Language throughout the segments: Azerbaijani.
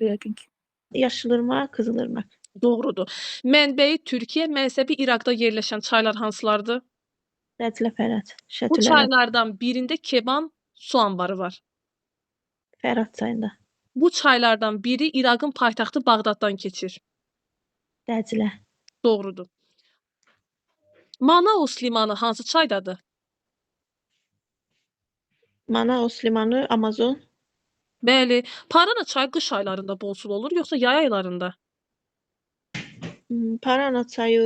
Yəqin ki. Yaşılırmaq, Qızılırmaq. Doğrudur. Mənbəyi Türkiyə, mənsəbi İraqda yerləşən çaylar hansılardır? Dəclə, Fərat, Bu Şətül Ərəb, çaylardan birində Keban su anbarı var. Fərat çayında. Bu çaylardan biri İraqın paytaxtı Bağdaddan keçir. Dəclə, Doğrudur. Manaus limanı hansı çaydadır? Manaus limanı, Amazon, Bəli. Parana çayı qış aylarında bol sulu olur, yoxsa yay aylarında? Parana çayı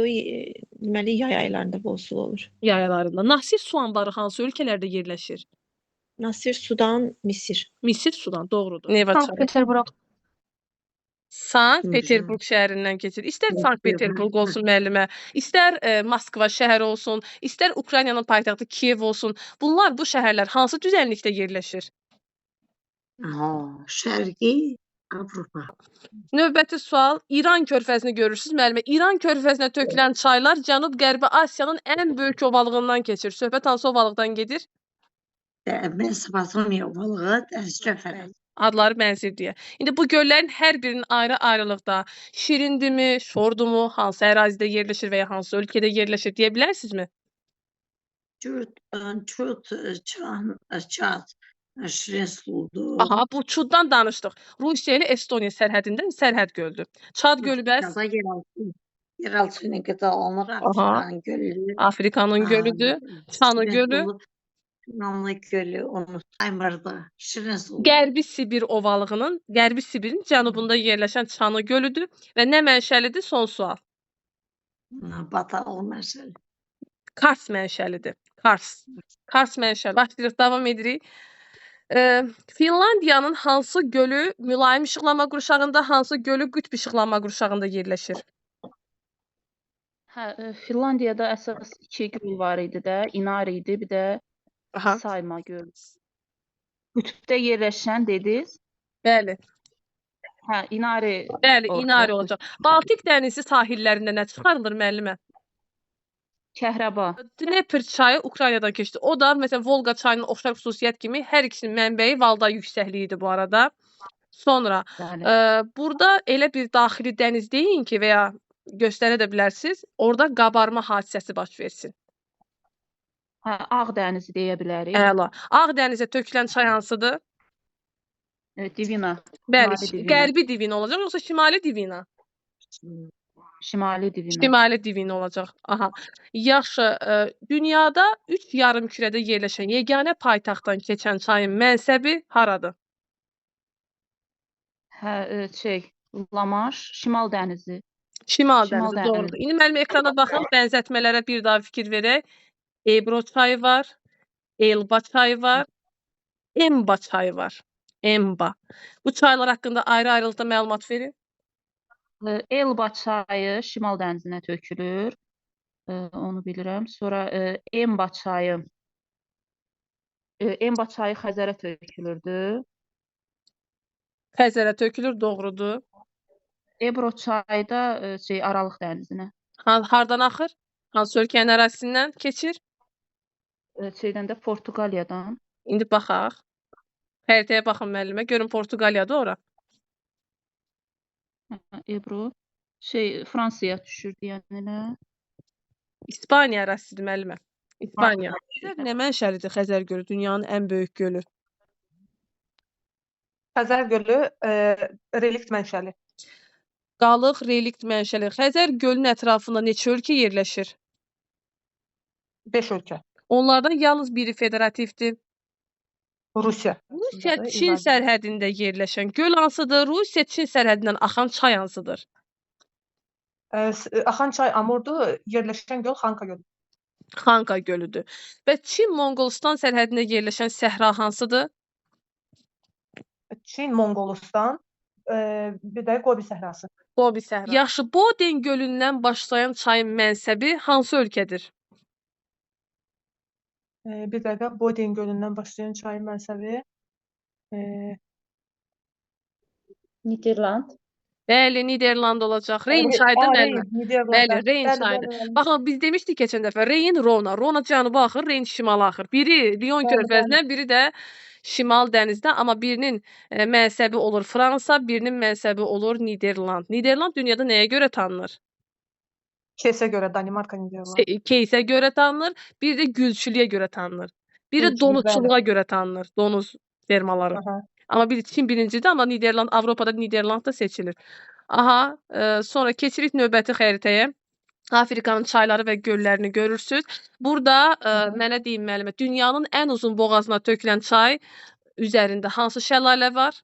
deməli yay aylarında bol sulu olur. Yay aylarında. Nasir su anbarı hansı ölkələrdə yerləşir? Nasir, Sudan, Misir. Misir, Sudan. Doğrudur. Neva çayı. Sankt-Peterburg. Sankt-Peterburg şəhərindən keçir. İstər Sankt-Peterburg olsun müəllimə, istər Moskva şəhəri olsun, istər Ukraynanın paytaxtı Kiyev olsun. Bunlar bu şəhərlər hansı düzənlikdə yerləşir? Şərqi Avropa. Növbəti sual, İran körfəzini görürsüz müəllimə. İran körfəzinə tökülən çaylar Cənub-Qərbi Asiyanın ən böyük ovalığından keçir. Söhbət hansı ovalıqdan gedir? Mən sapatılmıyor balığı, dərəcə Fərat. Adları bənzər deyə. İndi bu göllərin hər birinin ayrı-ayrılıqda şirindimi, şordumu, hansı ərazidə yerləşir və ya hansı ölkədə yerləşir deyə bilərsinizmi? Çut, Çad, Şirin Suludu. Aha, bu Çuddan danışdıq. Rusiya ilə Estoniya sərhədində sərhəd göldür. Çad gölü bəs Çada yeraltı ilə qidalanır Afrikanın gölü. Afrikanın gölüdür. Çanı gölü. Nanlı gölü, onu saymırdı. Şirin Suludu. Qərbi Sibir ovalığının, Qərbi Sibirin cənubunda yerləşən Çanı gölüdür və nə mənşəlidir? Son sual. Bataqlı məsələ. Kars mənşəlidir. Kars mənşəli. Başlayırıq, davam edirik. Finlandiyanın hansı gölü mülayim işıqlanma qurşağında, hansı gölü qütb işıqlanma qurşağında yerləşir? Finlandiyada əsas 2 göl var idi də, Inari idi, bir də Sayma gölü. Qütbdə yerləşən dediniz? Bəli. Inari. Bəli, Inari olacaq. Baltik dənizi sahillərində nə çıxarılır müəllimə? Kəhrəba. Dnepr çayı Ukraynadan keçdi. O da məsələn Volqa çayının oxşar xüsusiyyət kimi hər ikisinin mənbəyi Valday yüksəkliyidir bu arada. Sonra burada elə bir daxili dəniz deyin ki, və ya göstərə də bilərsiniz, orada qabarma hadisəsi baş versin. Ağ dənizi deyə bilərik. Əla. Ağ dənizə tökülən çay hansıdır? Divina. Bəli, qərbi Divina olacaq, yoxsa şimali Divina? Şimali Divina. Şimali Divina olacaq. Aha. Yaxşı, dünyada 3 yarımkürədə yerləşən yeganə paytaxtdan keçən çayın mənsəbi haradır? Lamanş, Şimal dənizi. Şimal dənizi, doğrudur. İndi mənim ekrana baxın, bənzətmələrə bir daha fikir verək. Ebro çayı var, Elba çayı var, Emba çayı var. Emba. Bu çaylar haqqında ayrı-ayrılıqda məlumat verin. Elba çayı Şimal dənizinə tökülür. Onu bilirəm. Sonra Emba çayı Xəzərə tökülürdü. Xəzərə tökülür, doğrudur. Ebro çayı da Aralıq dənizinə. Hardan axır? Hansı ölkənin ərazisindən keçir? Də Portuqaliyadan. İndi baxaq. Xəritəyə baxın müəllimə, görün Portuqaliyadır ora. Ebro Fransaya düşür deyən elə. İspaniya ərazisidir müəllimə. İspaniya. Nə mənşəlidir Xəzər gölü, dünyanın ən böyük gölü? Xəzər gölü relikt mənşəli. Qalıq relikt mənşəli. Xəzər gölünün ətrafında neçə ölkə yerləşir? 5 ölkə. Onlardan yalnız biri federativdir. Rusiya. Rusiya Çin sərhədində yerləşən göl hansıdır? Rusiya Çin sərhədindən axan çay hansıdır? Axan çay Amurdur, yerləşən göl Xanka gölü. Xanka gölüdür. Və Çin-Monqolistan sərhədində yerləşən səhra hansıdır? Çin, Monqolistan, bir də Qobi səhrası. Qobi səhrası. Yaxşı, Boden gölündən başlayan çayın mənsəbi hansı ölkədir? Bir dəqiqə, Boden gölündən başlayan çayın mənsəbi Niderland. Bəli, Niderland olacaq. Reyn çayıdır müəllimə. Bəli, Reyn çayıdır. Baxın, biz demişdik keçən dəfə, Reyn, Rona. Rona cənuba axır, Reyn şimala axır. Biri Lion körfəzindən, biri də Şimal dənizdə, amma birinin mənsəbi olur Fransa, birinin mənsəbi olur Niderland. Niderland dünyada nəyə görə tanınır? Kesə görə Danimarka, Niderland. Keysə görə tanınır, biri də gülçülüyə görə tanınır. Biri Gülçülük, donuzçuluğa görə tanınır, donuz fermaları. Aha. Amma Çin birincidir, amma Niderland, Avropada Niderland da seçilir. Aha, sonra keçirik növbəti xəritəyə. Afrikanın çayları və göllərini görürsüz. Burada mənə deyin müəllimə, dünyanın ən uzun boğazına tökülən çay üzərində hansı şəlalə var?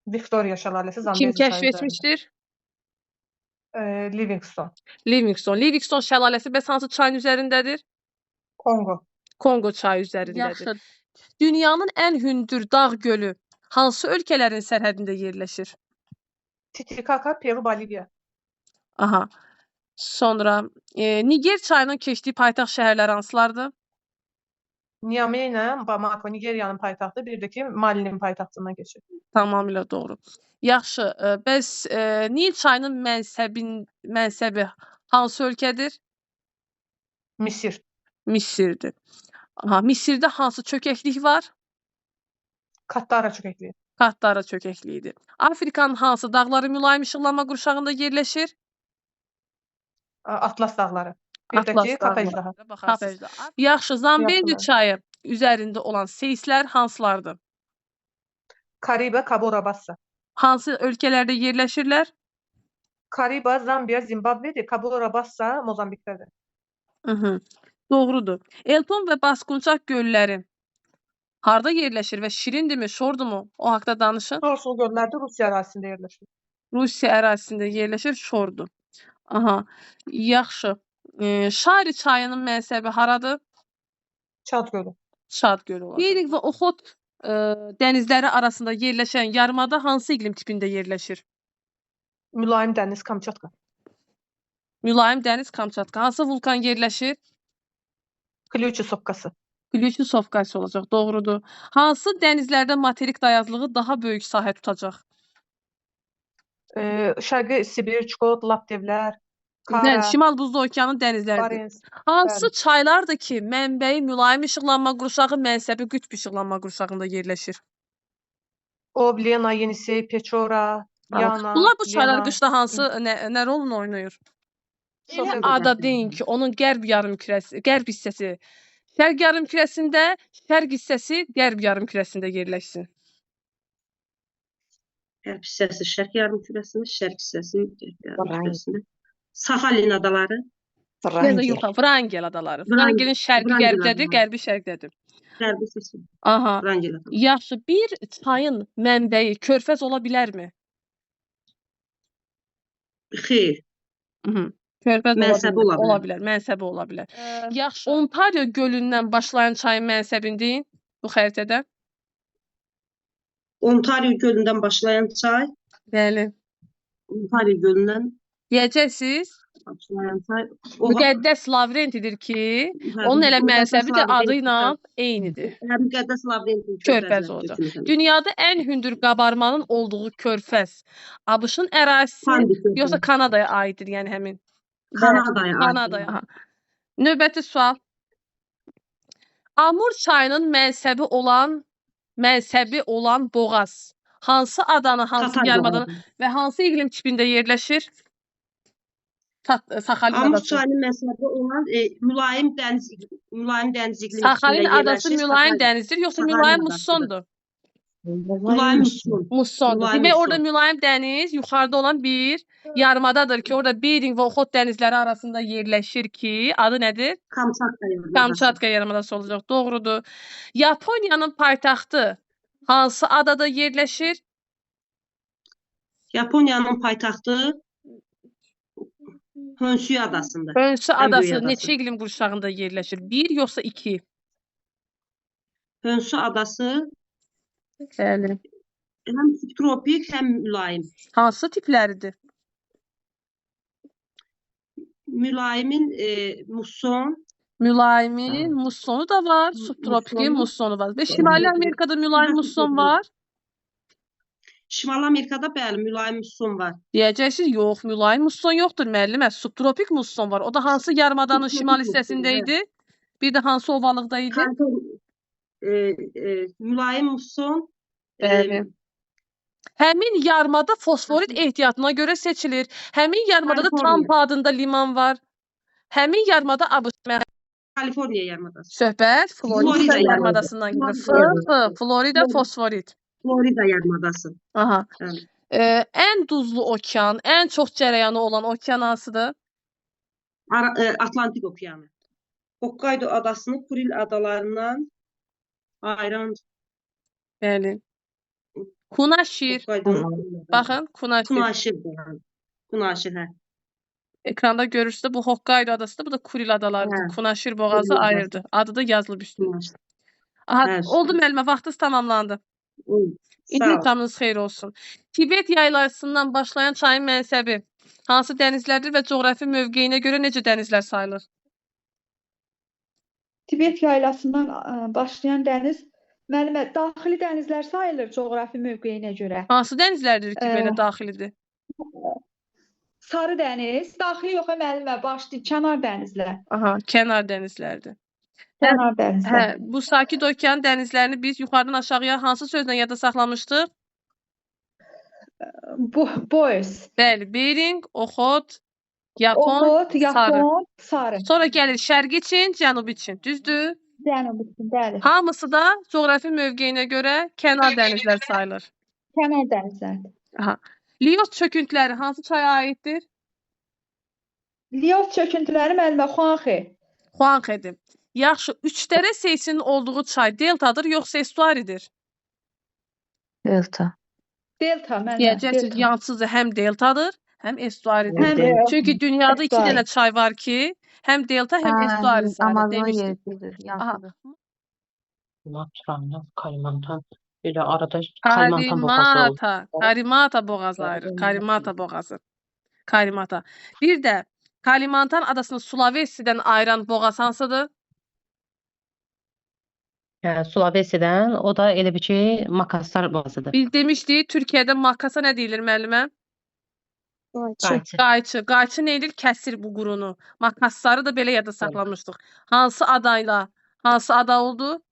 Victoria şəlaləsi Kim Zambezi kəşf çayı üzərində. etmişdir? Livingstone, Livingstone. Livingstone şəlaləsi bəs hansı çayın üzərindədir? Kongo, Kongo çayı üzərindədir. Yaxşı. Dünyanın ən hündür dağ gölü hansı ölkələrin sərhədində yerləşir? Titicaca, Peru, Bolivya. Aha. Sonra Niger çayının keçdiyi paytaxt şəhərlər hansılardır? Niamey ilə Bamako, Nigeriyanın paytaxtı, bir də ki Malinin paytaxtından keçir. Tamamilə doğru. Yaxşı, bəs Nil çayının mənsəbi hansı ölkədir? Misir, Misirdir. Aha, Misirdə hansı çökəklik var? Kattara çökəkliyi, Qattara çökəkliyidir. Afrikanın hansı dağları mülayim işıqlanma qurşağında yerləşir? Atlas dağları, bir də Atlas ki Kap əjdaha. Baxarsınız. Yaxşı, Zambezi Yaxşı. çayı üzərində olan seyslər hansılardır? Kariba, Cabora Bassa. Hansı ölkələrdə yerləşirlər? Kariba, Zambiya, Zimbabvedir. Cabora Bassa Mozambikdədir. Doğrudur. Elton və Baskunçak gölləri harda yerləşir və şirindirmi, şordumu? O haqda danışın. Şorsul göllərdə Rusiya ərazisində yerləşir. Rusiya ərazisində yerləşir, şordur. Aha, yaxşı. Şari çayının mənsəbi haradır? Çad gölü, Çad gölü olacaq. Bering və Oxot dənizləri arasında yerləşən yarımada hansı iqlim tipində yerləşir? mülayim dəniz, Kamçatka. Mülayim dəniz, Kamçatka. Hansı vulkan yerləşir? Klyuchi sopkası, Klüçü-Sovkası olacaq, doğrudur. Hansı dənizlərdə materik dayazlığı daha böyük sahə tutacaq? Şərqi Sibir, Çukot, Laptevlər, Kara, Bəli, Şimal Buzlu Okeanın dənizləridir. Barents. Hansı bəli. çaylardır ki, mənbəyi mülayim işıqlanma qurşağı, mənsəbi qütb işıqlanma qurşağında yerləşir? Ob, Lena, Yenisey, Pechora, Yana, Bunlar bu çaylar Lena. qışda hansı nə rolunu oynayır? Elə Sosyal ada qüdrət. deyin ki, onun qərb hissəsi şərq yarımkürəsində, şərq hissəsi qərb yarımkürəsində yerləşsin. Qərb hissəsi şərq yarımkürəsində, şərq hissəsi qərb yarımkürəsində. Sahalin adaları. Biraz da yuxarı, Vrangel adaları. Vrangelin şərqi Vrangel qərbdədir, adaları. qərbi şərqdədir. Qərb hissəsi. Aha. Vrangel adaları. Yaxşı, bir çayın mənbəyi körfəz ola bilərmi? Xeyr. Körfəz Mənsəbi ola bilər. ola bilər, mənsəbi ola bilər. Yaxşı, Ontario gölündən başlayan çayın mənsəbini deyin bu xəritədə. Ontario gölündən başlayan çay. Bəli. Ontario gölündən Deyəcəksiniz, başlayan çay. Müqəddəs Lavrentidir ki, onun elə mənsəbi də adı ilə eynidir. Müqəddəs Lavrentin Körfəz olacaq. Dünyada ən hündür qabarmanın olduğu körfəz ABŞ-ın ərazisi yoxsa Kanadaya aiddir, yəni həmin? Kanadaya aid. Kanadaya. Aha. Növbəti sual. Amur çayının mənsəbi olan boğaz hansı adanı, hansı Tatar yarımadanı boğazı. və hansı iqlim tipində yerləşir? Saxalin Amur adası. çayının mənsəbi olan mülayim dəniz iqlimi Saxalin tipində adası yerləşir. mülayim dənizdir, yoxsa Saxalin mülayim adasıdır. mussondur? Mülayim musson. Mussondur. Mülayim Demək musson. orada mülayim dəniz yuxarıda olan bir yarımadadır ki, orada Bering və Oxot dənizləri arasında yerləşir ki, adı nədir? Kamçatka yarımadası. Kamçatka yarımadası olacaq. Doğrudur. Yaponiyanın paytaxtı hansı adada yerləşir? Yaponiyanın paytaxtı Honshu adasında. Honshu Ən böyük adası adası. neçə iqlim qurşağında yerləşir? 1 yoxsa 2? Honshu adası Bəli. həm subtropik, həm mülayim. Hansı tipləridir? Mülayimin musson, Mülayimin mussonu da var, subtropiki mussonu var. Və Şimali Amerikada mülayim musson var. Şimali Amerikada bəli mülayim musson var. Deyəcəksiniz, yox, mülayim musson yoxdur müəllimə. Subtropik musson var. O da hansı yarımadanın Subtropik şimal musson, hissəsində idi? Bir də hansı ovalıqda idi? mülayim muson, Bəli. Həmin yarımada fosforit ehtiyatına görə seçilir. Həmin yarımada da Kaliforniya. Tampa adında liman var. Həmin yarımada Kaliforniya yarımadası. söhbət Florida Florida yarımadasından gedir. Florida fosforit. Florida yarımadası. Aha. Bəli. Ən duzlu okean, ən çox cərəyanı olan okean hansıdır? Atlantik Okyanı. Hokkaido adasını Kuril adalarından ayıran Bəli. Kunaşir. Baxın, Kunaşir. Kunaşir, hə. Ekranda görürsünüz bu Hokkaido adasıdır, bu da Kuril adalarıdır. Hə. Kunaşir boğazı Kuril ayırdı. Adı da yazılıb üstünə. Kunaşir. Aha, Hə, oldu müəllimə, vaxtınız tamamlandı. Sağ ol. İntamınız xeyir olsun. Tibet yaylasından başlayan çayın mənsəbi hansı dənizlərdir və coğrafi mövqeyinə görə necə dənizlər sayılır? Tibet yaylasından başlayan dəniz, müəllimə, daxili dənizlər sayılır coğrafi mövqeyinə görə. Hansı dənizlərdir ki, belə daxilidir? Sarı dəniz, daxili yox, müəllimə, kənar dənizlər. Aha, kənar dənizlərdir. Kənar dənizlər. Hə, bu Sakit Okean dənizlərini biz yuxarıdan aşağıya hansı sözlə yadda saxlamışdıq? Boys. Bəli, Bering, Oxot, Yapon, Oxot, Yapon, sarı. Sonra gəlir Şərqi Çin, Cənubi Çin. Düzdür? Cənubi Çin, bəli. Hamısı da coğrafi mövqeyinə görə kənar dənizlər sayılır. Kənar dənizlərdir. Aha. Lios çöküntüləri hansı çaya aiddir? Lios çöküntüləri müəllimə Xuanxe. Xuanxedir. Yaxşı, Üçdərə seysinin olduğu çay deltadır, yoxsa estuaridir? Delta. Delta, müəllimə. Deyəcəksiniz, yansızı həm deltadır, həm estuaridir. Həm Çünki dünyada iki estuari. dənə çay var ki, həm delta, həm estuari sayılır. Amazon Demişdim. yerisidir, yansıdır. Natranda, Kalimantan. Elə arada Kalimantan boğazı oldu. Karimata boğazı ayrı. Karimata boğazı. Karimata. Bir də Kalimantan adasını Sulavesidən ayıran boğaz hansıdır? Hə, Sulavesidən, o da elə bir ki, Makassar boğazıdır. Biz demişdik, Türkiyədə Makasa nə deyilir müəllimə? Qayçı. Qayçı. Qayçı nə edir? Kəsir bu qurunu. Makassarı da belə yadda saxlamışdıq. Hansı adayla, hansı ada oldu?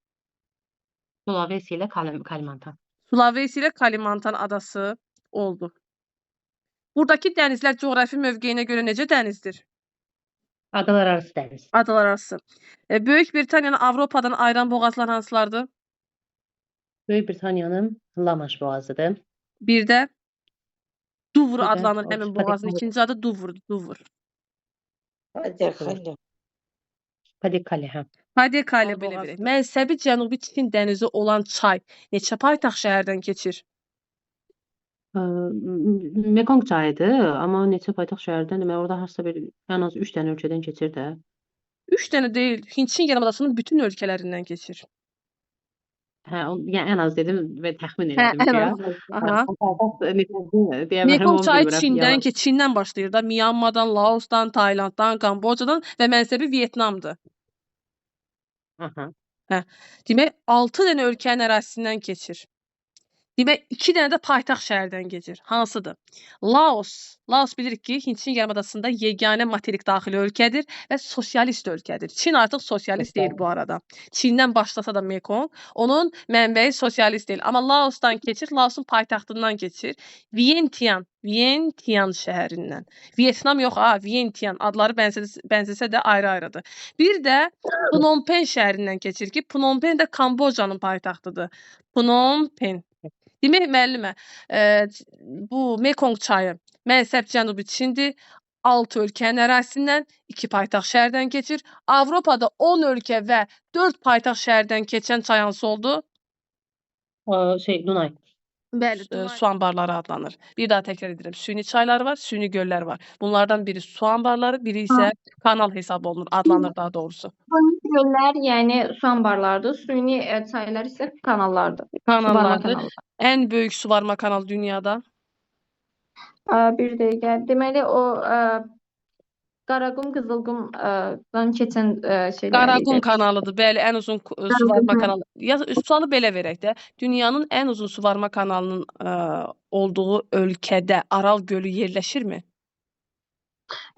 Sulavesi ilə Kalimantan. Sulavesi ilə Kalimantan adası oldu. Buradakı dənizlər coğrafi mövqeyinə görə necə dənizdir? Adalar arası dəniz. Adalar arası. Böyük Britaniyanı Avropadan ayıran boğazlar hansılardır? Böyük Britaniyanın Lamaş boğazıdır. Bir də Duvr Bir də adlanır o həmin Padikali. boğazın. İkinci adı Duvr. Duvr. Padikali, hə. Padikali belə verək. Mənsəbi Cənubi Çin dənizi olan çay neçə paytaxt şəhərdən keçir? Mekong çayıdır, amma neçə paytaxt şəhərdən demək, orada hansısa bir ən az 3 dənə ölkədən keçir də. 3 dənə deyil, Hind-Çin yarımadasının bütün ölkələrindən keçir. Hə, yəni ən az dedim və təxmin elədim ən ki. az. Aha. Mekong Mekong çayı Çindən başlayır da, Myanmadan, Laosdan, Taylanddan, Kambocadan və mənsəbi Vyetnamdır. Aha. Demək 6 dənə ölkənin ərazisindən keçir. Demək 2 dənə də paytaxt şəhərdən keçir. Hansıdır? Laos. Laos bilirik ki, Hind-Çin yarımadasında yeganə materik daxili ölkədir və sosialist ölkədir. Çin artıq sosialist deyil bu arada. Çindən başlasa da Mekong, onun mənbəyi sosialist deyil. Amma Laosdan keçir, Laosun paytaxtından keçir. Vientiane şəhərindən. Vyetnam yox, Vientiane adları bənzəsə də ayrı-ayrıdır. Bir də Phnom Penh şəhərindən keçir ki, Phnom Penh də Kambocanın paytaxtıdır. Phnom Penh. Demək müəllimə, bu Mekong çayı mənsəb Cənubi Çindir. 6 ölkənin ərazisindən 2 paytaxt şəhərdən keçir. Avropada 10 ölkə və 4 paytaxt şəhərdən keçən çay hansı oldu? Dunay. Bəli, su anbarları adlanır. Bir daha təkrar edirəm. Süni çaylar var, süni göllər var. Bunlardan biri su anbarları, biri isə kanal hesab olunur, adlanır daha doğrusu. Göllər, yəni su anbarlardır. Süni çaylar isə kanallardır. Kanallardır. Ən böyük suvarma kanalı dünyada? Bir dəqiqə. Deməli, o Qaraqum, Qızılqumdan keçən şeylər idi. Qaraqum kanalıdır. Bəli, ən uzun suvarma kanalı. Sualı belə verək də. Dünyanın ən uzun suvarma kanalının olduğu ölkədə Aral gölü yerləşirmi?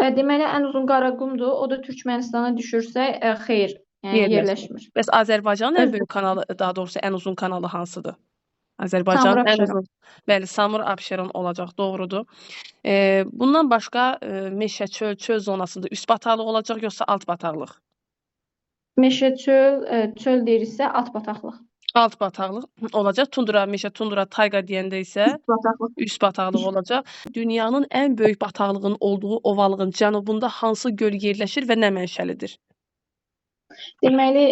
Deməli, ən uzun Qaraqumdur. O da Türkmənistana düşürsə, xeyr. Yəni Yerləşmir. yerləşmir. Bəs Azərbaycanın ən Öz böyük kanalı, daha doğrusu ən uzun kanalı hansıdır? Azərbaycanın ən Samur-Abşeron. uzun. Bəli, Samur-Abşeron olacaq, doğrudur. Bundan başqa meşə, çöl, çöl zonasında üst bataqlıq olacaq yoxsa alt bataqlıq? Meşə, çöl, çöl deyirsə alt bataqlıq. Alt bataqlıq olacaq. Tundra, meşə, tundra, tayqa deyəndə isə Üst bataqlıq. üst bataqlıq olacaq. Dünyanın ən böyük bataqlığın olduğu ovalığın cənubunda hansı göl yerləşir və nə mənşəlidir? Deməli,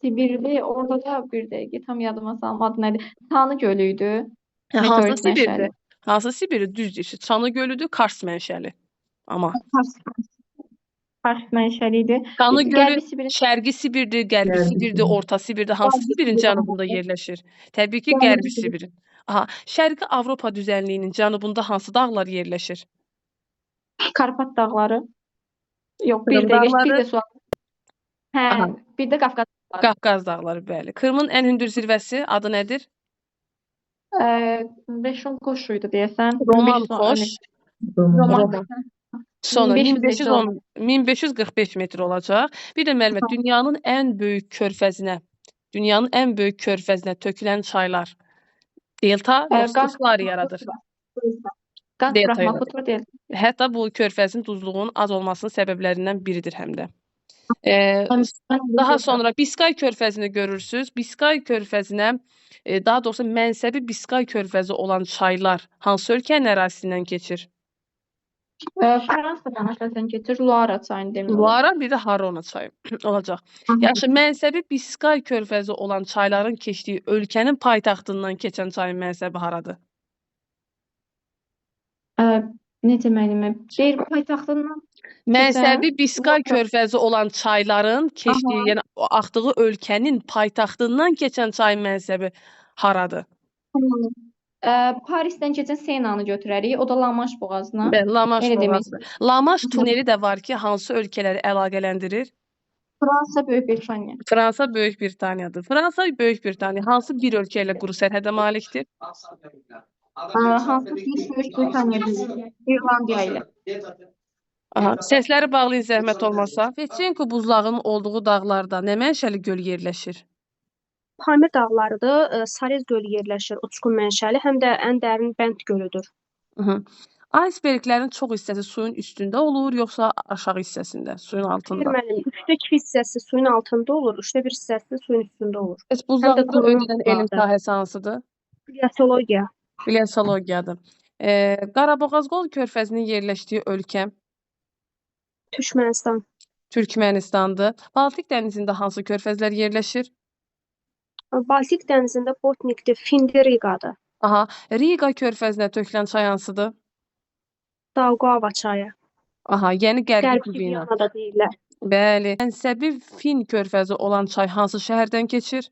Sibirli, orada da bir dəqiqə tam yadıma salım adı nədir? Tanı gölü idi. Hansı Meteorit Sibirdir? mənşəli. Hansı Sibiri? Düz deyirsiz. Çanı gölüdür, Kars mənşəli. Amma Kars mənşəli idi. Çanı gölü Qərbi Sibir. Şərqi Sibirdir, Qərbi Sibirdir, Orta Sibirdir. Hansı Qərbi Sibirin Sibir cənubunda olmalı. yerləşir? Təbii ki, Qərbi Qərbi Sibir. Sibirin. Aha, Şərqi Avropa düzənliyinin cənubunda hansı dağlar yerləşir? Karpat dağları. Yox, bir Qırım dəqiqə, bir dağları. də sual. Hə, Aha. bir də Qafqaz dağları. Qafqaz dağları, bəli. Krımın ən hündür zirvəsi adı nədir? Beşon qoşu idi deyəsən. Roman 1500 Xoş. Roman. Sonra 1500 metr 1510 1545 metr olacaq. Bir də müəllimə, dünyanın ən böyük körfəzinə tökülən çaylar delta yoxsa Qaz sular yaradır? Qaz Delta Brahmaputra delta. Hətta bu körfəzin duzluğunun az olmasının səbəblərindən biridir həm də. Daha sonra Biskay körfəzini görürsüz. Biskay körfəzinə, daha doğrusu mənsəbi Biskay körfəzi olan çaylar hansı ölkənin ərazisindən keçir? Fransadan əsasən keçir, Loara çayını demək olar. Loara, bir də Harona çayı olacaq. Yaxşı, mənsəbi Biskay körfəzi olan çayların keçdiyi ölkənin paytaxtından keçən çayın mənsəbi haradır? Necə müəllimə? Deyir paytaxtından Mənsəbi Biskay körfəzi olan çayların keçdiyi, yəni axdığı ölkənin paytaxtından keçən çayın mənsəbi haradır? Parisdən keçən Seinanı götürərik. O da Lamanş boğazına. Bəli, Lamanş Elə demək boğazı. Lamanş tuneli də var ki, hansı ölkələri əlaqələndirir? Fransa, Böyük Britaniya. Fransa, Böyük Britaniyadır. Fransa, Böyük Britaniya hansı bir ölkə ilə quru sərhədə malikdir? Hansı Böyük Britaniya deyil, İrlandiya ilə. Aha, səsləri bağlayın zəhmət olmasa. Veçenko buzlağının olduğu dağlarda nə mənşəli göl yerləşir? Pamir dağlarıdır, Sarez gölü yerləşir, uçqun mənşəli, həm də ən dərin Bənd gölüdür. Aysberglərin çox hissəsi suyun üstündə olur, yoxsa aşağı hissəsində, suyun altında? Müəllim, 3-2 hissəsi suyun altında olur, 3-1 hissəsi suyun üstündə olur. Bəs buzlağında öyrənilən elm sahəsi hansıdır? Gliosologiya. Gliosologiyadır. Qarabağazqol körfəzinin yerləşdiyi ölkə Türkmənistan. Türkmənistandır. Baltik dənizində hansı körfəzlər yerləşir? Baltik dənizində Botnikdir, Findir, Riqadır. Aha, Riqa körfəzinə tökülən çay hansıdır? Daugava çayı. Aha, yəni Qərbi Qərbi Dvina. Dvina da deyirlər. Bəli. Mənsəbi Fin körfəzi olan çay hansı şəhərdən keçir?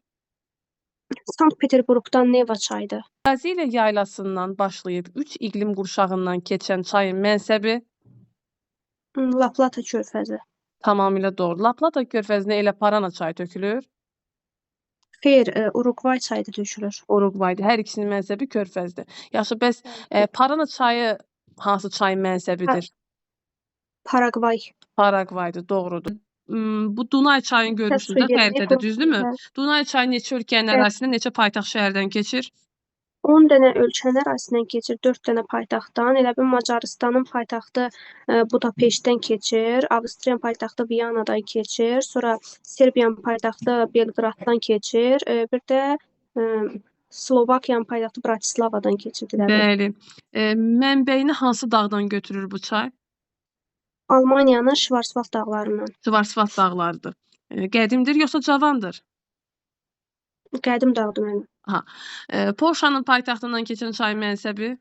Sankt-Peterburqdan Neva çayıdır. Braziliya yaylasından başlayıb 3 iqlim qurşağından keçən çayın mənsəbi La Plata körfəzi. tamamilə doğru. La Plata körfəzinə elə Parana çayı tökülür. Xeyr, Urugvay çayı da tökülür. Urugvaydır. Hər ikisinin mənsəbi körfəzdir. Yaxşı, bəs Parana çayı hansı çayın mənsəbidir? Paragvay. Paragvaydır, doğrudur. Bu Dunay çayını görürsünüz də xəritədə, düzdürmü? Dunay çayı neçə ölkənin ərazisindən, neçə paytaxt şəhərdən keçir? 10 dənə ölkənin ərazisindən keçir, 4 dənə paytaxtdan. Elə bil Macarıstanın paytaxtı Budapeştdən keçir, Avstriyanın paytaxtı Viyanadan keçir, sonra Serbiyanın paytaxtı Belqraddan keçir, bir də Slovakiyanın paytaxtı Bratislavadan keçir. Bəli. Mənbəyini hansı dağdan götürür bu çay? Almaniyanın Şvarsvald dağlarından. Şvarsvald dağlarıdır. Qədimdir yoxsa cavandır? Qədim dağdır mənim. Polşanın paytaxtından keçən çayın mənsəbi?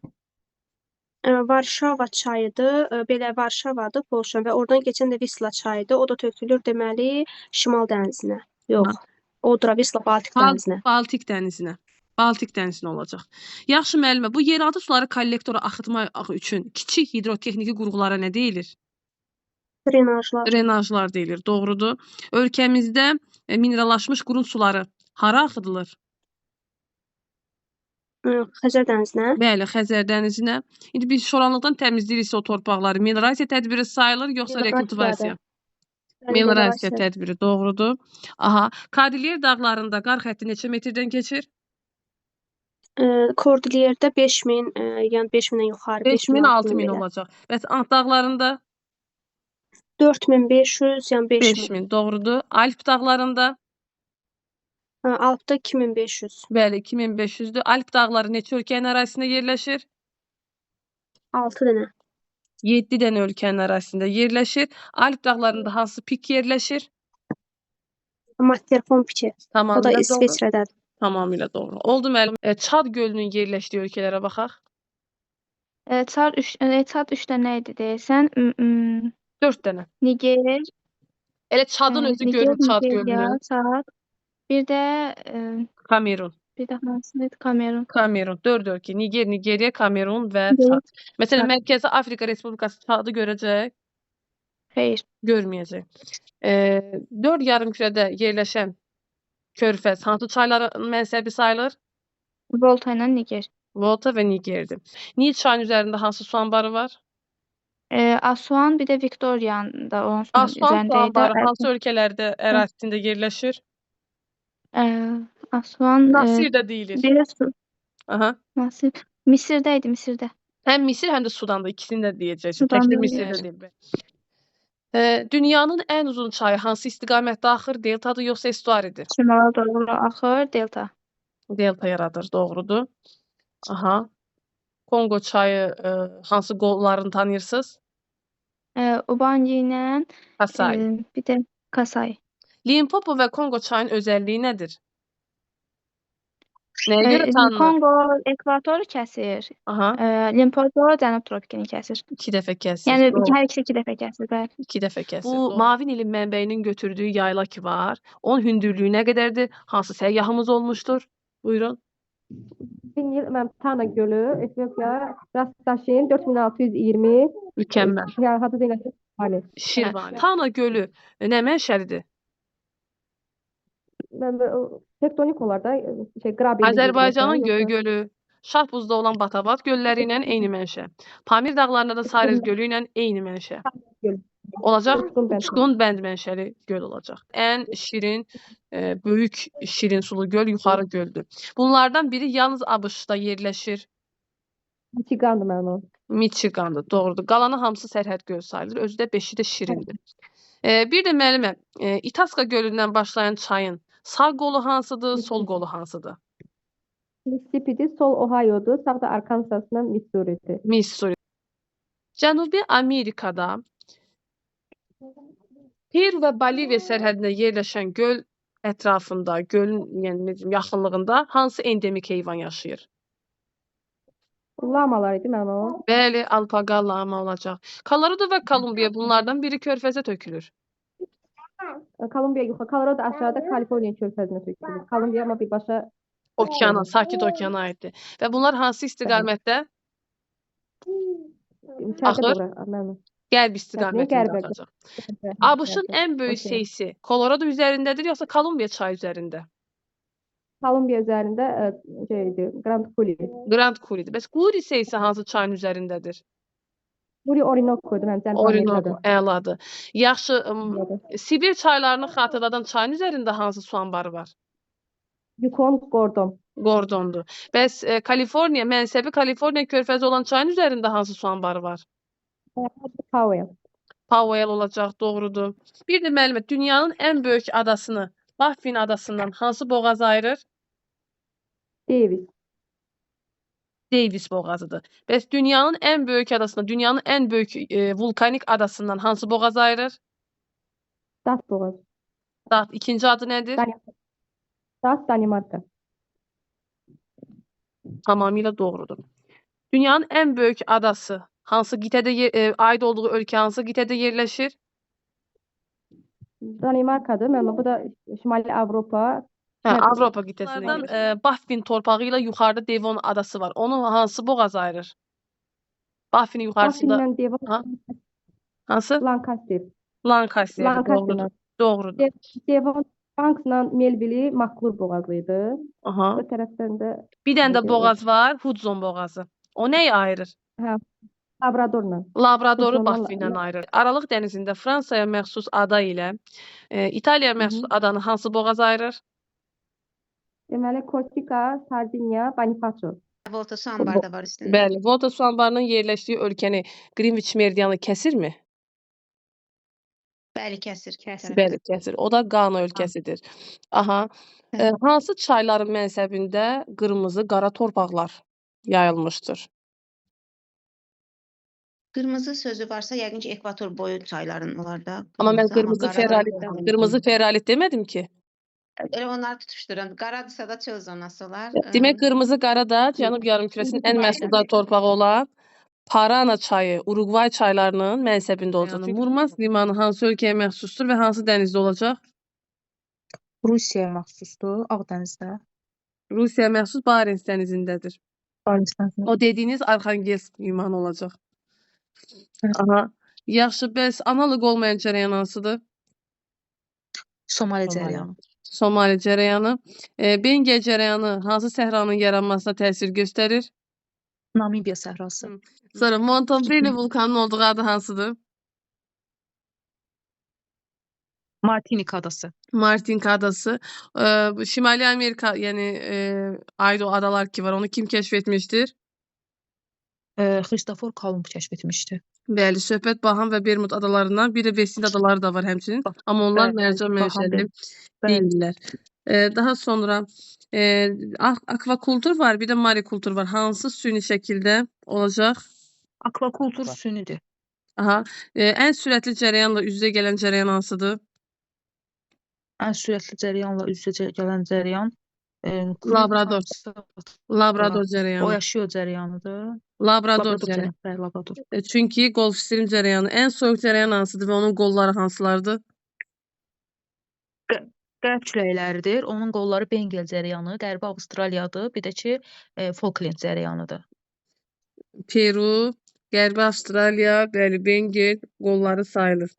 Varşava çayıdır, belə Varşavadır Polşa və oradan keçən də Visla çayıdır. O da tökülür deməli Şimal dənizinə. Yox, Odra, Visla, Baltik dənizinə. Baltik dənizinə. Baltik dənizinə olacaq. Yaxşı müəllimə, bu yeraltı suları kollektora axıtmaq üçün kiçik hidrotexniki qurğulara nə deyilir? Drenajlar. Drenajlar deyilir, doğrudur. Ölkəmizdə minerallaşmış qurun suları hara axıdılır? Xəzər dənizinə. Bəli, Xəzər dənizinə. İndi biz şoranlıqdan təmizləyiriksə o torpaqları minerasiya tədbiri sayılır yoxsa rekultivasiya? Melorasiya tədbiri doğrudur. Aha, Kordilyer dağlarında qar xətti neçə metrdən keçir? Kordiliyerdə 5000, yəni 5000-dən yuxarı, 5000, 5000, 6000 belə. olacaq. Bəs Ant dağlarında 4500, yəni 5000. 5000 doğrudur. Alp dağlarında Alpda 2500. bəli 2500-dür. Alp dağları neçə ölkənin ərazisində yerləşir? 6 dənə. 7 dənə ölkənin ərazisində yerləşir. Alp dağlarında hansı pik yerləşir? Matterhorn piki. O da Tamamilə doğru. İsveçrədədir. Tamamilə doğru. Oldu müəllim. Çad gölünün yerləşdiyi ölkələrə baxaq. Çad 3 dənə idi deyəsən. 4 dənə. Niger, Elə Çadın özü görün Çad Nigeriya, gölünü. Çad. Bir də Kamerun. bir də hansı idi? Kamerun. Kamerun. 4 ölkə. Niger, Nigeriya, Kamerun və Niger, Çad. Məsələn, Çad. Mərkəzi Afrika Respublikası Çadı görəcək, Xeyr. görməyəcək. 4 yarımkürədə yerləşən körfəz hansı çayların mənsəbi sayılır? Volta ilə Niger. Volta və Nigerdir. Nil çayının üzərində hansı su anbarı var? Asuan bir də Viktoriyanın da onun Aswan su üzərində anbarı idi. hansı ölkələrdə ərazisində yerləşir? Asuan Nasirdə deyilir. bir də Aha. Nasir. Misirdə idi, Misirdə. Həm Misir, həm də Sudan'da ikisini də deyəcəksən. Sudan Təkcə deyil. Misirdə deyil. Dünyanın ən uzun çayı hansı istiqamətdə axır? Deltadır yoxsa estuaridir? Şimala doğru axır, delta. Delta yaradır, doğrudur. Aha. Kongo çayı hansı qollarını tanıyırsınız? Ubangi ilə Kasai. bir də Kasai. Limpopo və Kongo çayının özəlliyi nədir? Nəyə görə tanınır? Kongo ekvatoru kəsir. Aha. Limpopo cənub tropikini kəsir. 2 dəfə kəsir. Yəni Doğru. hər ikisi 2 dəfə kəsir, bəli. 2 dəfə kəsir. Bu mavi nilin mənbəyinin götürdüyü yayla ki var. Onun hündürlüyü nə qədərdir? Hansı səyyahımız olmuşdur? Buyurun. Tana Gölü, Etiyopya, rast daşıyın 4620. Mükəmməl. Ya adı deyil. Şirvani. Tana Gölü nə mənşəlidir? Tektonik olar da Qrabeli. Azərbaycanın Göygölü, Şahbuzda olan Batabat gölləri ilə eyni mənşə. Pamir dağlarında da Sarez gölü ilə eyni mənşə. Olacaq Uçqun bənd mənşəli göl olacaq. Ən şirin, böyük şirin sulu göl yuxarı göldür. Bunlardan biri yalnız ABŞ-da yerləşir. Michigandır mənim o. Michigandır, doğrudur. Qalanı hamısı sərhəd göl sayılır. Özü də 5-i də şirindir. Bir də müəllimə, Itaska gölündən başlayan çayın sağ qolu hansıdır, sol qolu hansıdır? Mississippi'dir, sol Ohio'dur, sağ da Arkansas'la Missouri'dir. Missouri. Cənubi Amerikada Peru və Boliviya sərhədində yerləşən göl ətrafında, gölün yaxınlığında hansı endemik heyvan yaşayır? Lamalar idi mənim o. Bəli, alpaqa, lama olacaq. Colorado və Kolumbiya bunlardan biri körfəzə tökülür. Kolumbiya yuxarı, Colorado aşağıda, Kaliforniya körfəzinə tökülür. Kolumbiya amma birbaşa okeana, sakit okeana aiddir. Və bunlar hansı istiqamətdə? Axır. Qərb istiqamətində axacaq. ABŞ-ın ən böyük seyisi Colorado üzərindədir yoxsa Kolumbiya çayı üzərində? Kolumbiya üzərində Grand Coulee. Grand Coulee'dir. Bəs Coulee seyisi hansı çayın üzərindədir? Coulee Orinoco'dur, mənim Cənubi Orinoco, əladır. Yaxşı, Sibir çaylarını xatırladan çayın üzərində hansı su anbarı var? Yukon, Gordon. Gordondur. Bəs Kaliforniya, mənsəbi Kaliforniya körfəzi olan çayın üzərində hansı su anbarı var? Powell. Powell olacaq, doğrudur. Bir də müəllimə, dünyanın ən böyük adasını Baffin adasından hansı boğaz ayırır? Davis. Davis boğazıdır. Bəs dünyanın ən böyük adasına, dünyanın ən böyük vulkanik adasından hansı boğaz ayırır? Dat boğazı. Dat. İkinci adı nədir? Dat Danimarka. Tamamilə doğrudur. Dünyanın ən böyük adası hansı qitədə aid olduğu ölkə hansı qitədə yerləşir? Danimarkadır. Mənim bu da Şimali Avropa. Avropa qitəsində. Baffin torpağı ilə yuxarıda Devon adası var. Onu hansı boğaz ayırır? Baffinin yuxarısında. Baffinlə Devon. Hansı? Lancaster. Lancaster. Doğrudur. Doğrudur. Devon Banksla Melville Maklur boğazı idi. Aha. Bu tərəfdən də bir dənə də boğaz var, Hudson boğazı. O nəyi ayırır? Hə. Labradorla. Labradoru Furgonlarla. Bakı ilə ayırır. Aralıq dənizində Fransaya məxsus ada ilə İtaliyaya məxsus adanı hansı boğaz ayırır? Deməli, Kortika, Sardiniya, Bonifacio. Volta su ambarı da var üstündə. Bəli, Volta su anbarının yerləşdiyi ölkəni Greenwich meridianı kəsirmi? Bəli, kəsir. Bəli, kəsir. O da Qana ölkəsidir. Aha. Hansı çayların mənsəbində qırmızı, qara torpaqlar yayılmışdır? Qırmızı sözü varsa yəqin ki, ekvator boyu çayların olar da. Amma mən qara qırmızı feolit demədim ki. Elə onları tutuşduram. Qaradırsa da çöl zonası olar. Demək qırmızı qara da Cənub yarımkürəsinin ən məhsuldar torpağı olan Parana çayı, Uruguay çaylarının mənsəbində olacaq. Murmansk limanı hansı ölkəyə məxsusdur və hansı dənizdə olacaq? Rusiyaya məxsusdur, Ağdənizdə. Rusiyaya məxsus Barents dənizindədir. Barents dənizində. O dediyiniz Arxangelsk limanı olacaq. Aha. Yaxşı, bəs analoq olmayan cərəyan hansıdır? Somali cərəyanı. Somali cərəyanı. Bengel cərəyanı hansı səhranın yaranmasına təsir göstərir? Namibiya səhrası. Sonra Montebello vulkanının olduğu adı hansıdır? Martinik adası. Martinik adası. Şimali Amerika, yəni aid o adalar ki var, onu kim kəşf etmişdir? Xristofor Kolumb kəşf etmişdi. Bəli, söhbət Baham və Bermud adalarından, bir də Vestin adaları da var həmçinin. Amma onlar mərcan mənşəli deyillər. Daha sonra akvakultur var, bir də marikultur var. Hansı süni şəkildə olacaq? Akvakultur sünidir. Aha. Ən sürətli cərəyanla üz-üzə gələn cərəyan hansıdır? Ən sürətli cərəyanla üz-üzə gələn cərəyan Labrador. Labrador cərəyanı. O yaşıyor cərəyanıdır. Labrador cərəyanı. Labrador. Çünki Gulf Stream cərəyanı. Ən soyuq cərəyan hansıdır və onun qolları hansılardır? Qərb küləkləridir. Onun qolları Bengel cərəyanı, Qərbi Avstraliyadır. Bir də ki, Falkland cərəyanıdır. Peru, Qərbi Avstraliya, bəli, Bengel qolları sayılır.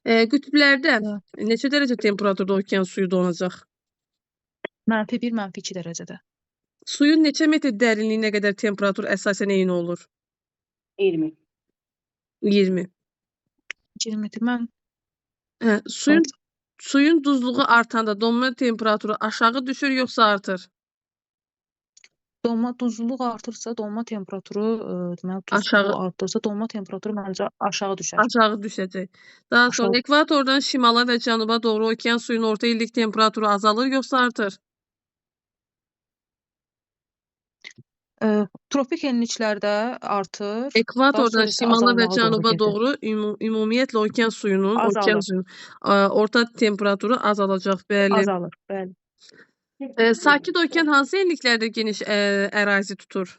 Qütblərdə neçə dərəcə temperaturda okean suyu donacaq? -1, -2 dərəcədə. Suyun neçə metr dərinliyinə qədər temperatur əsasən eyni olur? 20. 20. 20 metr. Mən Suyun duzluğu artanda donma temperaturu aşağı düşür yoxsa artır? Duzluluq artırsa, donma temperaturu, deməli duzluq artırsa, donma temperaturu məncə aşağı düşər. Aşağı düşəcək. Daha sonra ekvatordan şimala və cənuba doğru okean suyunun orta illik temperaturu azalır yoxsa artır? Tropik enliklərdə artır. Ekvatordan şimala və cənuba doğru ümumiyyətlə okean suyunun orta temperaturu azalacaq. Bəli. Azalır, bəli. Sakit okean hansı enliklərdə geniş ərazi tutur?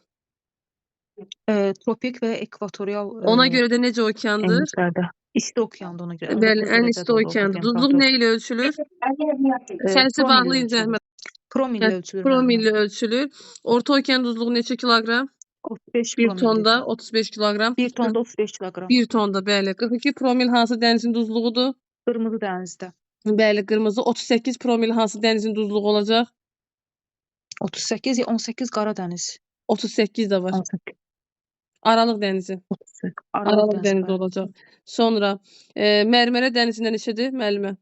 Tropik və ekvatorial Ona görə də necə okeandır? enliklərdə. İsti okeandır ona görə. Bəli, ən isti okeandır. Duzluq nə ilə ölçülür? Sənsi bağlayın zəhmət. Promillə ölçülür. Promillə ölçülür. Orta okean duzluğu neçə kiloqram? 35 1 tonda 35 kiloqram. 1 tonda 35 kiloqram. 1 tonda, bəli. 42 promil hansı dənizin duzluğudur? Qırmızı dənizdə. Bəli, qırmızı. 38 promil hansı dənizin duzluğu olacaq? 38 ya 18 qara dəniz. 38 də var. 18. Aralıq dənizi. Aralıq dənizi olacaq. Sonra Mərmərə dənizində neçədir, müəllimə?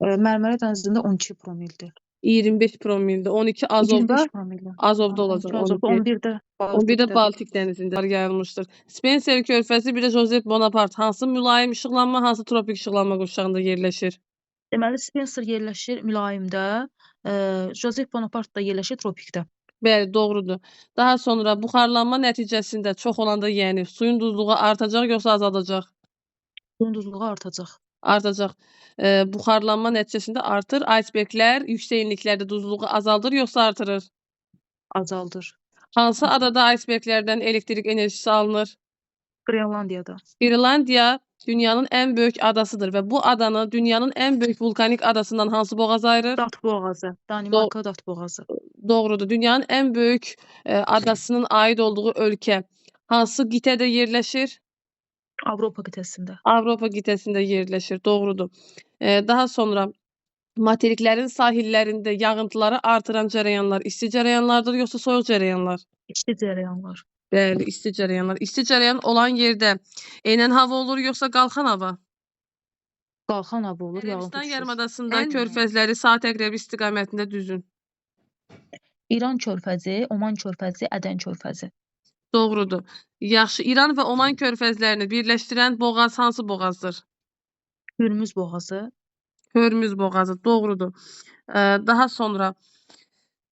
Mərmərə dənizində 12 promildir. 25 promildir. 12 Azovda. 25 promildir. Azovda olacaq. 11-də Baltik dənizində yayılmışdır. Spencer körfəzi, bir də Joseph Bonaparte hansı mülayim işıqlanma, hansı tropik işıqlanma qurşağında yerləşir? Deməli, Spencer yerləşir mülayimdə, Joseph Bonaparte da yerləşir tropikdə. Bəli, doğrudur. Daha sonra buxarlanma nəticəsində çox olanda, yəni suyun duzluğu artacaq yoxsa azalacaq? Suyun duzluğu artacaq. Artacaq. Buxarlanma nəticəsində artır. Iceberglər yüksək enliklərdə duzluğu azaldır yoxsa artırır? Azaldır. Hansı adada iceberglərdən elektrik enerjisi alınır? Qrenlandiyada. İrlandiya dünyanın ən böyük adasıdır və bu adanı dünyanın ən böyük vulkanik adasından hansı boğaz ayırır? Dat boğazı. Danimarka Dat boğazı. Doğrudur. Dünyanın ən böyük adasının aid olduğu ölkə hansı qitədə yerləşir? Avropa qitəsində. Avropa qitəsində yerləşir. Doğrudur. Daha sonra materiklərin sahillərində yağıntıları artıran cərəyanlar isti cərəyanlardır yoxsa soyuq cərəyanlar? İsti cərəyanlar. Bəli, isti cərəyanlar. İsti cərəyan olan yerdə enən hava olur, yoxsa qalxan hava? Qalxan hava olur, yağıntı Ərəbistan düşür. yarımadasında körfəzləri saat əqrəbi istiqamətində düzün. İran körfəzi, Oman körfəzi, Ədən körfəzi. Doğrudur. Yaxşı. İran və Oman körfəzlərini birləşdirən boğaz hansı boğazdır? Hürmüz boğazı. Hörmüz boğazı. Doğrudur. Daha sonra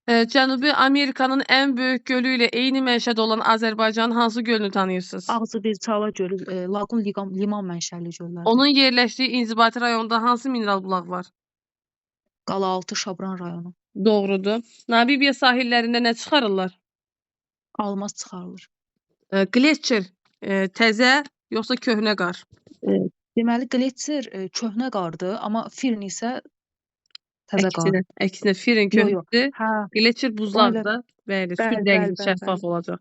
Cənubi Amerikanın ən böyük gölü ilə eyni mənşədə olan Azərbaycanın hansı gölünü tanıyırsınız? Ağzı bir Çala gölü, Laqun liman mənşəli göllərdir. Onun yerləşdiyi İnzibati rayonunda hansı mineral bulaq var? Qalaaltı Şabran rayonu. Doğrudur. Namibiya sahillərində nə çıxarırlar? Almaz çıxarılır. Qletçer təzə yoxsa köhnə qar? Deməli, qletser köhnə qardır, amma firn isə təzə qar. Əksinə firin köhnədir. Qletçer buzlardır da. Bəli, su rəngli şəffaf olacaq.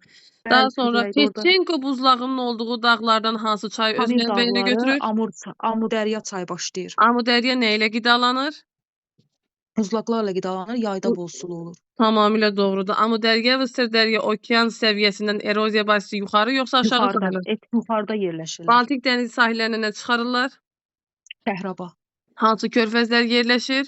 Daha sonra Peçenko buzlağının olduğu dağlardan hansı çay öz mənbəyinə götürür? Amudərya çayı başlayır. Amudərya nə ilə qidalanır? Buzlaqlarla qidalanır, yayda bol sulu olur. Tamamilə doğrudur. Amudərya və Sırdərya okean səviyyəsindən eroziya bahisi yuxarı yoxsa aşağı çıxarılır? Yuxarıda yerləşirlər. Baltik dənizi sahillərinə nə çıxarırlar? Kəhraba. Hansı körfəzlər yerləşir?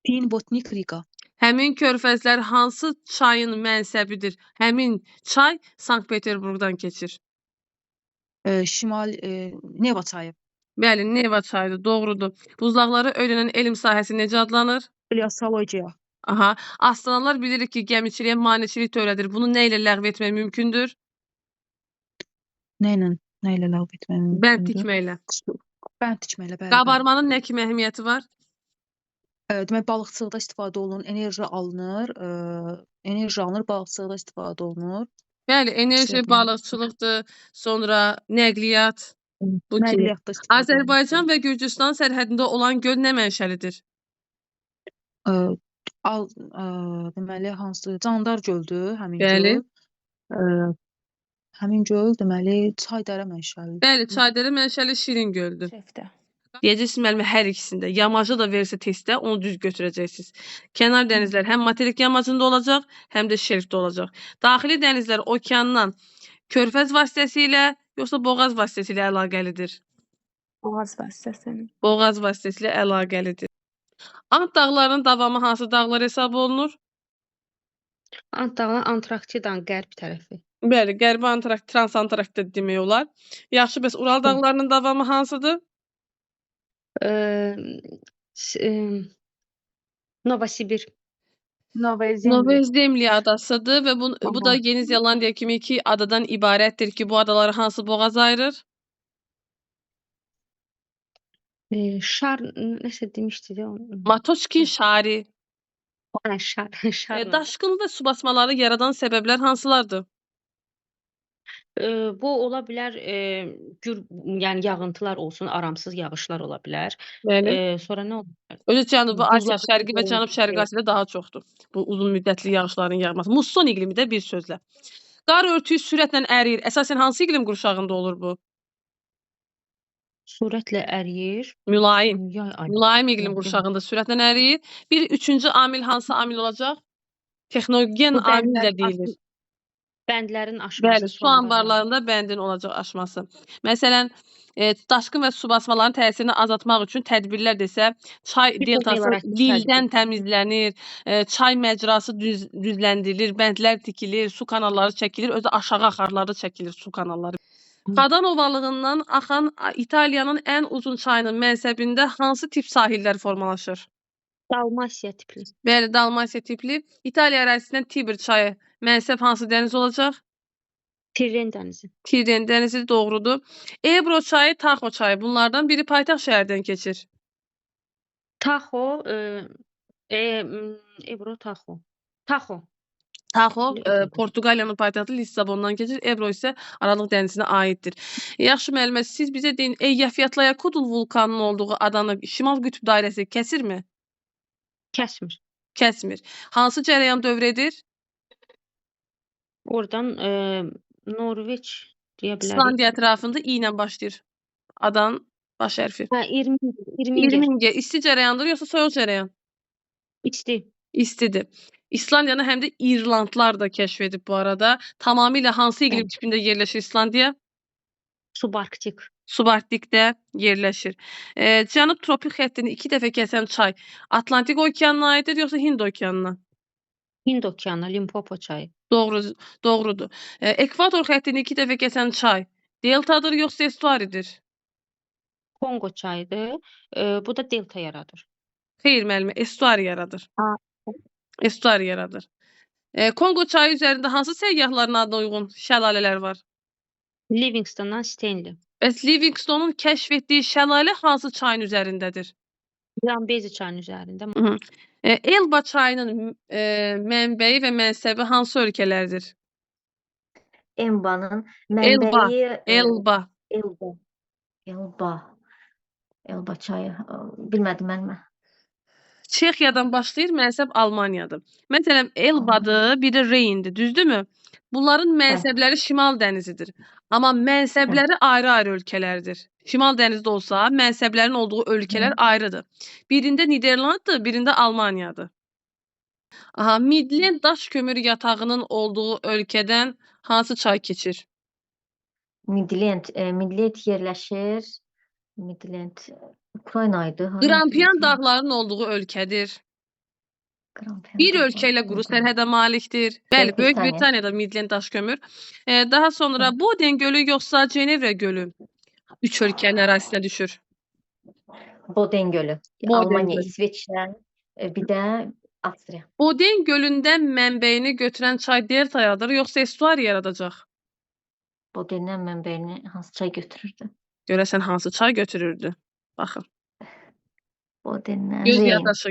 Fin, Botnik, Riga. Həmin körfəzlər hansı çayın mənsəbidir? Həmin çay Sankt-Peterburqdan keçir. Şimal Neva çayı. Bəli, Neva çayıdır, doğrudur. Buzlaqları öyrənən elm sahəsi necə adlanır? Gliosologiya. Aha. Astronomlar bilirik ki, gəmiçiliyə maneçilik törədir. Bunu nə ilə ləğv etmək mümkündür? Nə ilə ləğv etmək mümkündür? Bənd tikməklə. Bənd tikməklə, bəli. Qabarmanın nə kimi əhəmiyyəti var? Demək, balıqçılıqda istifadə olunur, enerji alınır, balıqçılıqda istifadə olunur. Bəli, enerji, balıqçılıqdır, sonra nəqliyyat, bu kimi. Nəqliyyatda istifadə olunur. Azərbaycan və Gürcüstan sərhədində olan göl nə mənşəlidir? Deməli, hansı? Candar göldür həmin Bəli. göl. Həmin göl, deməli, Çaydərə mənşəlidir. Bəli, Çaydərə mənşəli şirin göldür. Şəfdə. Deyəcəksiniz müəllimə hər ikisində. Yamacı da versə testdə onu düz götürəcəksiniz. Kənar dənizlər həm materik yamacında olacaq, həm də şelfdə olacaq. Daxili dənizlər okeandan körfəz vasitəsilə yoxsa boğaz vasitəsilə əlaqəlidir? Boğaz vasitəsilə. Boğaz vasitəsilə əlaqəlidir. Ant dağlarının davamı hansı dağlar hesab olunur? Ant dağı Antarktidanın qərb tərəfi. Bəli, Qərbi Transantarktida demək olar. Yaxşı, bəs Ural dağlarının davamı hansıdır? Novosibir. Novozemliya adasıdır və bu da Yeni Zelandiya kimi iki adadan ibarətdir ki, bu adaları hansı boğaz ayırır? Şar, nəsə demişdi də. Matoçkin şari. Şar. Daşqın və su basmaları yaradan səbəblər hansılardır? Bu ola bilər, yəni yağıntılar olsun, aramsız yağışlar ola bilər. Bəli. Sonra nə ola bilər? Özü Cənubi Asiya, Şərqi və Cənub-Şərqi Asiyada daha çoxdur. Bu uzun müddətli yağışların yağması. Musson iqlimi də bir sözlə. Qar örtüyü sürətlə əriyir. Əsasən hansı iqlim qurşağında olur bu? Sürətlə əriyir. Mülayim. Yay ayı. Mülayim iqlim qurşağında sürətlə əriyir. Bir üçüncü amil hansı amil olacaq? Texnogen amil də deyilir. Bəndlərin aşması. Bəli, su anbarlarında bəndin olacaq aşması. Məsələn, daşqın və su basmalarının təsirini azaltmaq üçün tədbirlər desə, çay deltası lildən təmizlənir, çay məcrası düzləndirilir, bəndlər tikilir, su kanalları çəkilir, özü aşağı axarlarda çəkilir su kanalları. Qadan ovalığından axan İtaliyanın ən uzun çayının mənsəbində hansı tip sahillər formalaşır? Dalmasiya tipli. Bəli, Dalmasiya tipli. İtaliya ərazisindən Tiber çayı mənsəb hansı dəniz olacaq? Tirren dənizi. Tirren dənizi doğrudur. Ebro çayı, Taxo çayı. Bunlardan biri paytaxt şəhərdən keçir. Taxo, Ebro, Taxo. Taxo, Portuqaliyanın paytaxtı Lissabondan keçir. Ebro isə Aralıq dənizinə aiddir. Yaxşı müəllimə, siz bizə deyin, Eyjafjallajökull vulkanının olduğu adanı Şimal Qütb dairəsi kəsirmi? Kəsmir. Kəsmir. Hansı cərəyan dövr edir? Oradan Norveç deyə bilərik. İslandiya ətrafında i ilə başlayır. Adanın baş hərfi. Hə, 20. İsti cərəyandır yoxsa soyuq cərəyan? İsti. İstidir. İslandiyanı həm də İrlandlar da kəşf edib bu arada. Tamamilə hansı iqlim tipində yerləşir İslandiya? Subarktik. Subarktikdə yerləşir. Cənub tropik xəttini 2 dəfə kəsən çay Atlantik okeanına aiddir yoxsa Hind okeanına? Hind okeanı, Limpopo çayı. Doğrudur. Ekvator xəttini 2 dəfə kəsən çay deltadır yoxsa estuaridir? Kongo çayıdır. Bu da delta yaradır. Xeyr müəllimə, estuari yaradır. Estuari yaradır. Kongo çayı üzərində hansı səyyahların adına uyğun şəlalələr var? Livingstondan Stanley. Bəs Livingstonun kəşf etdiyi şəlalə hansı çayın üzərindədir? Zambezi çayının üzərində. Elba çayının mənbəyi və mənsəbi hansı ölkələrdir? Elbanın mənbəyi Elba. Elba çayı. Bilmədim mən. Çexiyadan başlayır, mənsəb Almaniyadır. Məsələn, Elbadır, biri Reyndir, düzdürmü? Bunların mənsəbləri Şimal dənizidir. Amma mənsəbləri ayrı-ayrı ölkələrdir. Şimal dənizdə olsa, mənsəblərin olduğu ölkələr ayrıdır. Birində Niderlanddır, birində Almaniyadır. Midland daş kömür yatağının olduğu ölkədən hansı çay keçir? Midland yerləşir. Midland Ukrayna idi. Grampian dağlarının olduğu ölkədir. Bir ölkə ilə quru sərhədə malikdir. Bəli, Böyük Britaniyada Midland daş kömür. Daha sonra Boden gölü yoxsa Cenevre gölü 3 ölkənin ərazisinə düşür. Boden gölü. Almaniya, İsveçrə, bir də Avstriya. Boden gölündən mənbəyini götürən çay delta yaradır, yoxsa estuari yaradacaq? Bodendən mənbəyini hansı çay götürürdü? Görəsən hansı çay götürürdü? Baxın. Bodendən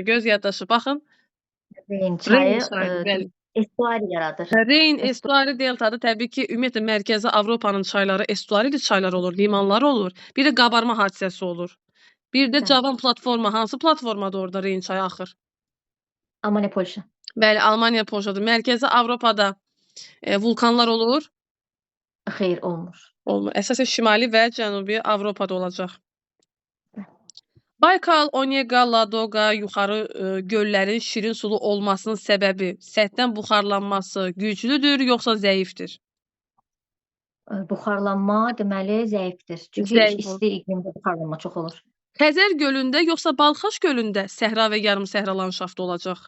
Göz yaddaşı. Baxın. Reyn çayı bəli. Estuari yaradır. Reyn, estuari, deltadır. Təbii ki, ümumiyyətlə Mərkəzi Avropanın çayları estuari çaylar olur, limanlar olur. Bir də qabarma hadisəsi olur. Bir də cavan platforma. Hansı platformadır orada Reyn çayı axır? Almaniya, Polşa. Bəli, Almaniya, Polşadır. Mərkəzi Avropada vulkanlar olur? Xeyr, olmur. Olmur. Əsasən Şimali və Cənubi Avropada olacaq. Baykal, Onega, Ladoqa, yuxarı göllərin şirin sulu olmasının səbəbi səthdən buxarlanması güclüdür, yoxsa zəifdir? Buxarlanma deməli zəifdir. Çünki isti iqlimdə buxarlanma çox olur. Xəzər gölündə yoxsa Balxaş gölündə səhra və yarım səhra landşaftı olacaq?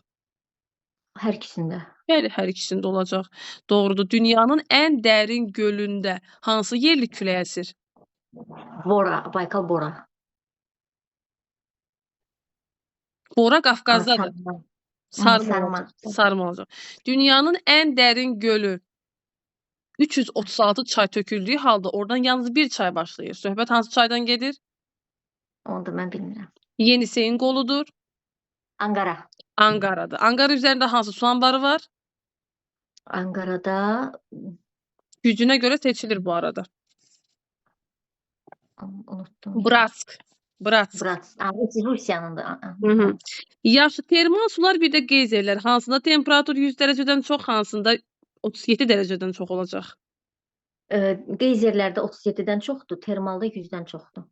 Hər ikisində. Bəli, hər ikisində olacaq. Doğrudur. Dünyanın ən dərin gölündə hansı yerli külək əsir? Bora, Baykal Bora. Bora Qafqazdadır. Sarma olacaq. Dünyanın ən dərin gölü 336 çay töküldüyü halda oradan yalnız bir çay başlayır. Söhbət hansı çaydan gedir? Onu da mən bilmirəm. Yeniseyin qoludur. Ankara. Ankara'dır. Ankara üzərində hansı su anbarı var? Ankara'da gücünə görə seçilir bu arada. Unuttum. Bratsk. Rusiyanın da. Yaxşı, termal sular bir də geyzerlər. Hansında temperatur 100 dərəcədən çox, hansında 37 dərəcədən çox olacaq? Geyzerlərdə 37-dən çoxdur, termalda 100-dən çoxdur.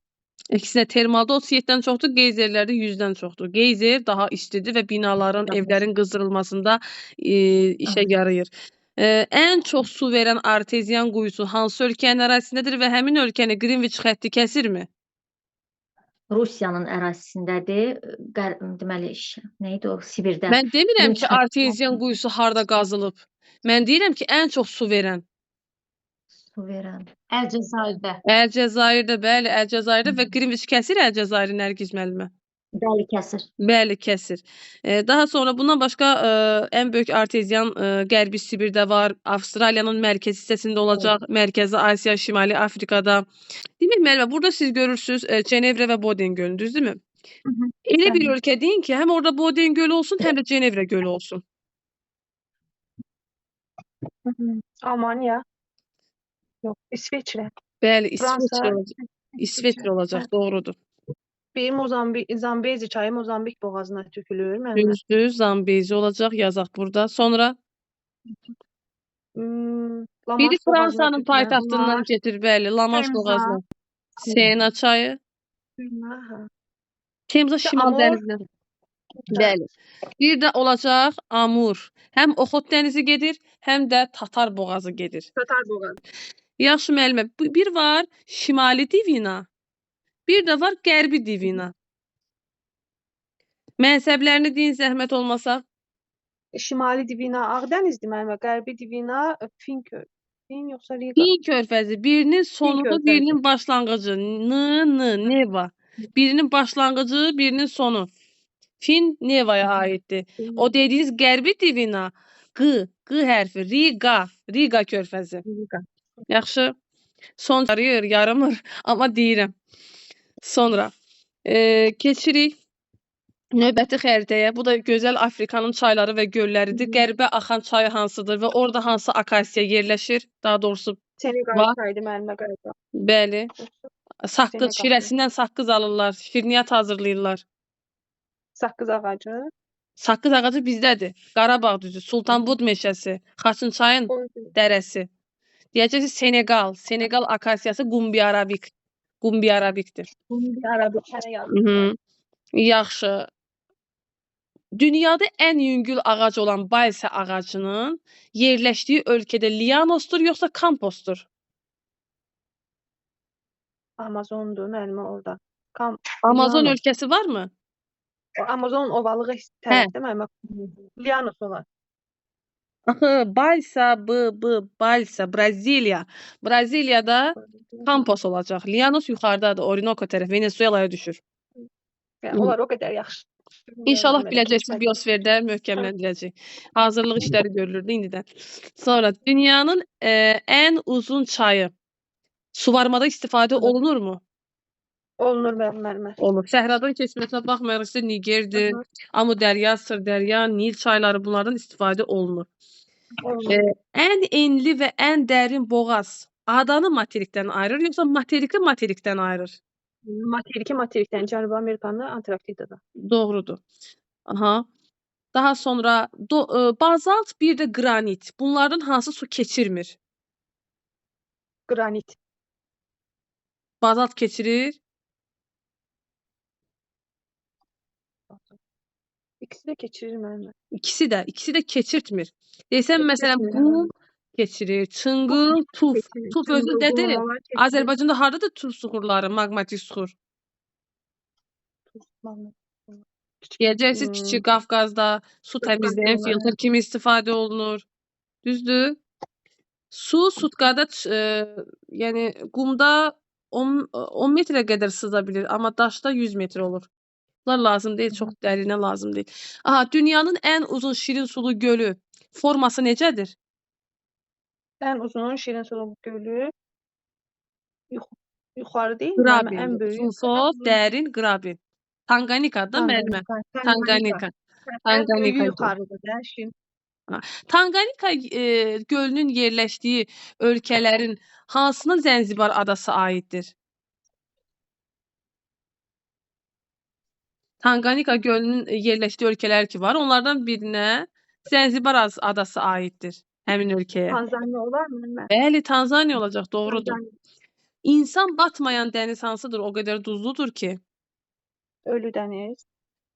Əksinə termalda 37-dən çoxdur, geyzerlərdə 100-dən çoxdur. Geyzer daha istidir və binaların, evlərin qızdırılmasında işə yarayır. Ən çox su verən arteziyan quyusu hansı ölkənin ərazisindədir və həmin ölkəni Greenwich xətti kəsirmi? Rusiyanın ərazisindədir. Deməli, neydi o? Sibirdə. Mən demirəm ki, arteziyan quyusu harda qazılıb. Mən deyirəm ki, ən çox su verən. Su verən. Əlcəzairdə. Əlcəzairdə, bəli, Əlcəzairdə və Greenwich kəsir Əlcəzairi Nərgiz müəllimə? Bəli, kəsir. Bəli, kəsir. Daha sonra bundan başqa ən böyük arteziyan Qərbi Sibirdə var, Avstraliyanın mərkəzi hissəsində olacaq, Mərkəzi Asiya, Şimali Afrikada. Demək müəllimə, burada siz görürsünüz Cenevre və Boden gölünü, düzdürmü? Elə bir ölkə deyin ki, həm orada Boden gölü olsun, həm də Cenevre gölü olsun. Almanya. Yox, İsveçrə. Bəli, İsveçrə olacaq, doğrudur. Bir Zambezi çayı Mozambik boğazına tökülür. Düzdür, Zambezi olacaq, yazaq burada. Sonra biri Fransanın paytaxtından getir, bəli, Lamaş boğazına. Sena çayı. Temza şimal dənizindən. Bəli. Bir də olacaq Amur. Həm Oxot dənizi gedir, həm də Tatar boğazı gedir. Tatar boğazı. Yaxşı müəllimə, bir var Şimali Divina, bir də var Qərbi Divina. Mənsəblərini deyin zəhmət olmasa. Şimali Divina Ağdənizdir müəllimə, Qərbi Divina Fin yoxsa Riga? Fin körfəzi, birinin sonu, körfəzi. birinin başlanğıcı. Neva. Birinin başlanğıcı, birinin sonu. Fin Neva'ya aiddir. O dediyiniz Qərbi Divina, Q hərfi, Riga körfəzi. Yaxşı. Son yarımır, amma deyirəm. Sonra keçirik növbəti xəritəyə. Bu da gözəl Afrikanın çayları və gölləridir. Qərbə axan çayı hansıdır və orada hansı akasiya yerləşir? Daha doğrusu Senegal çayıdır müəllimə qəribə. bəli. Saqqız, Senegal. şirəsindən saqqız alırlar, şirniyyat hazırlayırlar. Saqqız ağacı. Saqqız ağacı bizdədir. Qarabağ düzü, Sultanbud meşəsi, Xaçınçayın dərəsi. Deyəcəksiniz Senegal akasiyası Qumbi arabikdir. Qumbi arabik Mhm. Yaxşı. Dünyada ən yüngül ağac olan balsa ağacının yerləşdiyi ölkədə lianosdur yoxsa kampostur? Amazondur müəllimə orada. Amazon ölkəsi varmı? Amazon ovalığı tərəfdə müəllimə. Lianos olar. Axı balsa Braziliya. Braziliyada kampos olacaq. Lianos yuxarıdadır, Orinoco tərəf, Venezuelaya düşür. Yəni onlar o qədər yaxşı. İnşallah biləcəksiniz biosferdə möhkəmləndirəcək. Hazırlıq işləri görülürdü indidən. Sonra dünyanın ən uzun çayı suvarmada istifadə olunurmu? Olunur müəllimə. Olur. Səhradan keçməsinə baxmayaraq isə Nigerdir, Amu dərya, Sırdərya, Nil çayları bunlardan istifadə olunur. Ən enli və ən dərin boğaz adanı materikdən ayırır yoxsa materiki materikdən ayırır? Materiki materikdən, Cənubi Amerikanı Antarktidada. Doğrudur. Aha. Daha sonra bazalt, bir də qranit. Bunlardan hansı su keçirmir? Qranit. Bazalt keçirir. İkisi də keçirir müəllimə. İkisi də keçirtmir. Desəm məsələn qum keçirir, çınqıl, tuf. Tuf özü dədir. Azərbaycanda hardadır tuf suxurları, maqmatik suxur? Deyəcəksiniz Kiçik Qafqazda su təmizləyən filtr kimi istifadə olunur. Düzdür? Su sutkada yəni qumda 10 metrə qədər sıza bilir, amma daşda 100 metr olur. Bunlar lazım deyil, çox dərinə lazım deyil. Aha, dünyanın ən uzun şirin sulu gölü forması necədir? Ən uzun şirin sulu gölü yuxarı deyil, Qrabin. ən böyük. Sulfov, dərin, qrabin. Tanganika'da müəllimə. Tanganika. Yuxarıdır da şirin. Tanganika gölünün yerləşdiyi ölkələrin hansına Zənzibar adası aiddir? Tanganika gölünün yerləşdiyi ölkələr ki var, onlardan birinə Zənzibar adası aiddir həmin ölkəyə. Tanzaniya olar mı? Bəli, Tanzaniya olacaq, doğrudur. İnsan batmayan dəniz hansıdır? O qədər duzludur ki. Ölü dəniz.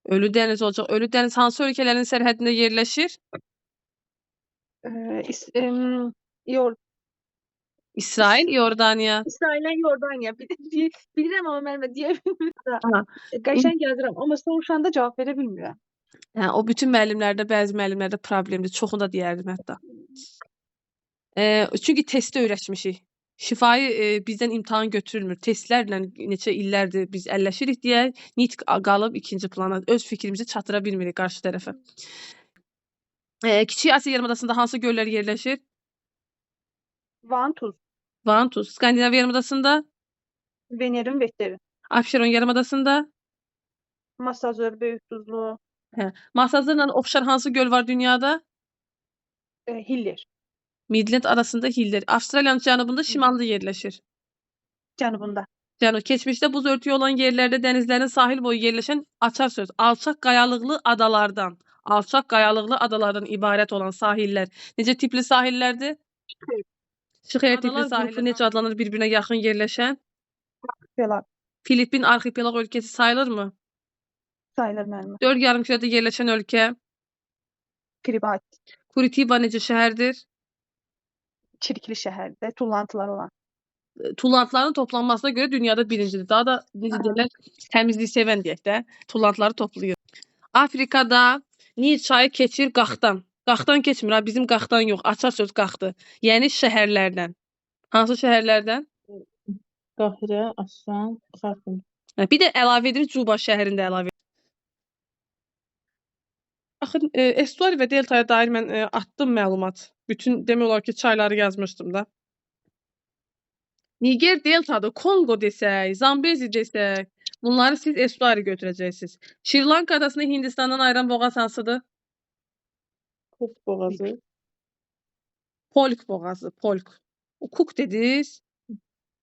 Ölü dəniz olacaq. Ölü dəniz hansı ölkələrin sərhədində yerləşir? İsrail, Yordaniya. İsraillə Yordaniya. Bilirəm amma mən deyə bilmirəm. Qəşəng yazıram, amma soruşanda cavab verə bilmirəm. Hə, o bütün müəllimlərdə, bəzi müəllimlərdə problemdir. Çoxunda deyərdim hətta. Çünki testdə öyrəşmişik. Şifahi bizdən imtahan götürülmür. Testlərlə neçə illərdir biz əlləşirik deyə nitq qalıb ikinci plana. Öz fikrimizi çatdıra bilmirik qarşı tərəfə. Kiçik Asiya yarımadasında hansı göllər yerləşir? Van, Tuz. Van, Tuz. Skandinav yarımadasında? Venerin, Vetteri. Abşeron yarımadasında? Masazır, Böyük Tuzlu. Hə. Masazırla oxşar hansı göl var dünyada? Hiller. Midland arasında Hiller. Avstraliyanın cənubunda, şimalda yerləşir. Cənubunda. Keçmişdə buz örtüyü olan yerlərdə dənizlərin sahil boyu yerləşən açar söz. Alçaq qayalıqlı adalardan ibarət olan sahillər. Necə tipli sahillərdir? Şixer tipli sahillər necə adlanır bir-birinə yaxın yerləşən? Arxipelag. Filippin arxipelag ölkəsi sayılırmı? sayılır müəllimə. 4 yarımkürədə yerləşən ölkə. Kiribati. Curitiba necə şəhərdir? Çirkli şəhərdir, tullantılar olan. Tullantıların toplanmasına görə dünyada birincidir. Daha da necə deyirlər, təmizlik sevən deyək də, tullantıları toplayır. Afrikada Nil çayı keçir Qaxdan. Qaxdan keçmir ha, bizim Qaxdan yox, açar söz Qaxdı. Yəni şəhərlərdən. Hansı şəhərlərdən? Qahirə, Aslan, Xartum. Bir də əlavə edirik Cuba şəhərində əlavə. Baxın, estuari və deltaya dair mən atdım məlumat. Bütün demək olar ki, çayları yazmışdım da. Niger deltadır, Kongo desək, Zambezi desək, bunları siz estuari götürəcəksiniz. Şri-Lanka adasını Hindistandan ayıran boğaz hansıdır? Kuk boğazı. Polk boğazı, Polk. O Cook dediniz.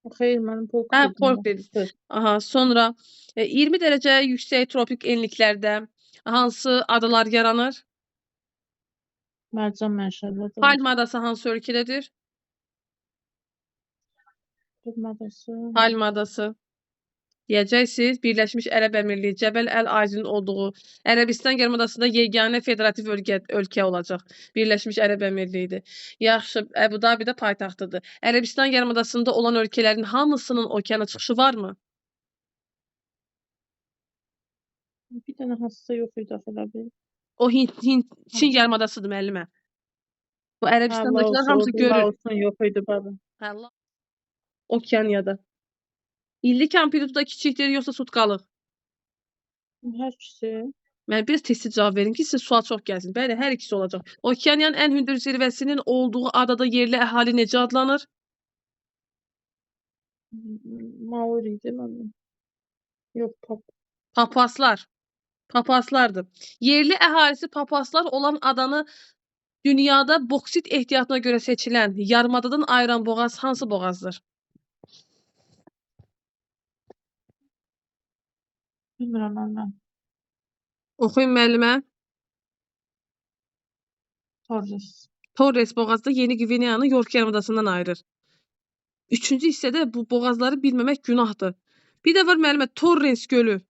Xeyr, mənim Polk Hə, dedim. Polk dediniz. Aha, sonra 20 dərəcə yüksək tropik enliklərdə hansı adalar yaranır? Mərcan mənşəlidir. Palma adası hansı ölkədədir? Palma adası. Palma adası. Deyəcəksiniz, Birləşmiş Ərəb Əmirliyi, Cəbəl Əl-Azizin olduğu Ərəbistan yarımadasında yeganə federativ ölkə olacaq. Birləşmiş Ərəb Əmirliyidir. Yaxşı, Əbu Dabi də paytaxtıdır. Ərəbistan yarımadasında olan ölkələrin hamısının okeana çıxışı varmı? Bir dənə hansısa yox idi axı elə bir. O Çin yarımadasıdır müəllimə. Bu Ərəbistandakılar hamısı görür. Laosun yox idi baba. Hə, Okeaniyada. İllik amplitudu da kiçikdir, yoxsa sutkalıq? Hər ikisi. Mən biraz tezsiz cavab verim ki, sizə sual çox gəlsin. Bəli, hər ikisi olacaq. Okeaniyanın ən hündür zirvəsinin olduğu adada yerli əhali necə adlanır? Maori idi mənim. Yox, Papaslar. Papaslardır. Yerli əhalisi papaslar olan adanı dünyada boksit ehtiyatına görə seçilən yarımadadan ayıran boğaz hansı boğazdır? Bilmirəm mən. Oxuyun müəllimə. Torres. Torres boğazı da Yeni Gvineyanı York yarımadasından ayırır. Üçüncü hissədə bu boğazları bilməmək günahdır. Bir də var müəllimə Torrens gölü.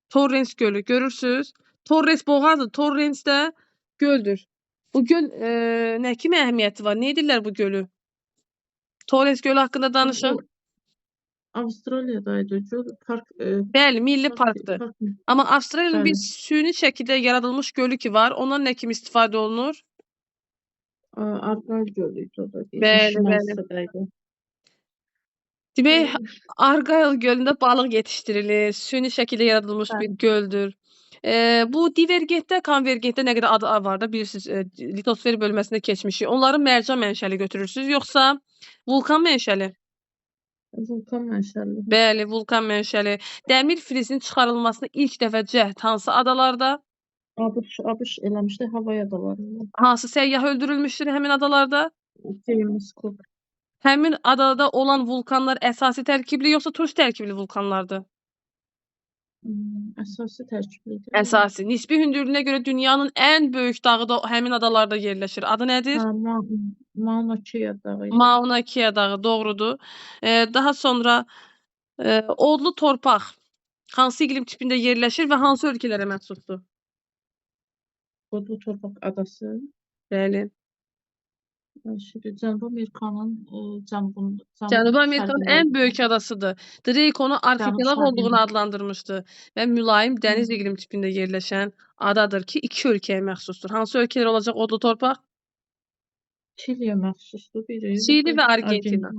Torrens gölü görürsüz? Torres boğazı, Torrens də göldür. Bu göl nə kimi əhəmiyyəti var? Nə edirlər bu gölü? Torres gölü haqqında danışın. Avustraliyadaydı. Park. Bəli, milli parkdır. Amma Avstraliyanın bir süni şəkildə yaradılmış gölü ki var. Ondan nə kimi istifadə olunur? Argal gölü idi o da. Bəli, bəli. Demək, Argyle gölündə balıq yetişdirilir. Süni şəkildə yaradılmış bir göldür. Bu divergentdə, konvergentdə nə qədər adı var da bilirsiniz, litosfer bölməsində keçmişik. Onların mərcan mənşəli götürürsünüz, yoxsa vulkan mənşəli? Vulkan mənşəli. Bəli, vulkan mənşəli. Dəmir filizinin çıxarılmasına ilk dəfə cəhd hansı adalarda? ABŞ eləmişdi, Havay adalarında. Hansı səyyah öldürülmüşdür həmin adalarda? James Cook. Həmin adada olan vulkanlar əsasi tərkibli, yoxsa turist tərkibli vulkanlardır? Əsası tərkiblidir. Əsasi. Nisbi hündürlüyünə görə dünyanın ən böyük dağı da həmin adalarda yerləşir. Adı nədir? Mauna Kea dağı. Mauna Kea dağı, doğrudur. Daha sonra odlu torpaq hansı iqlim tipində yerləşir və hansı ölkələrə məxsusdur? Odlu torpaq adası. Bəli. Cənubi Amerikanın Cənubi Amerikanın ən böyük adasıdır. Drake onu arxipelaq olduğunu adlandırmışdı və mülayim dəniz iqlim tipində yerləşən adadır ki, iki ölkəyə məxsusdur. Hansı ölkələr olacaq odlu torpaq? Çiliyə məxsusdur biri. Çili və Argentina.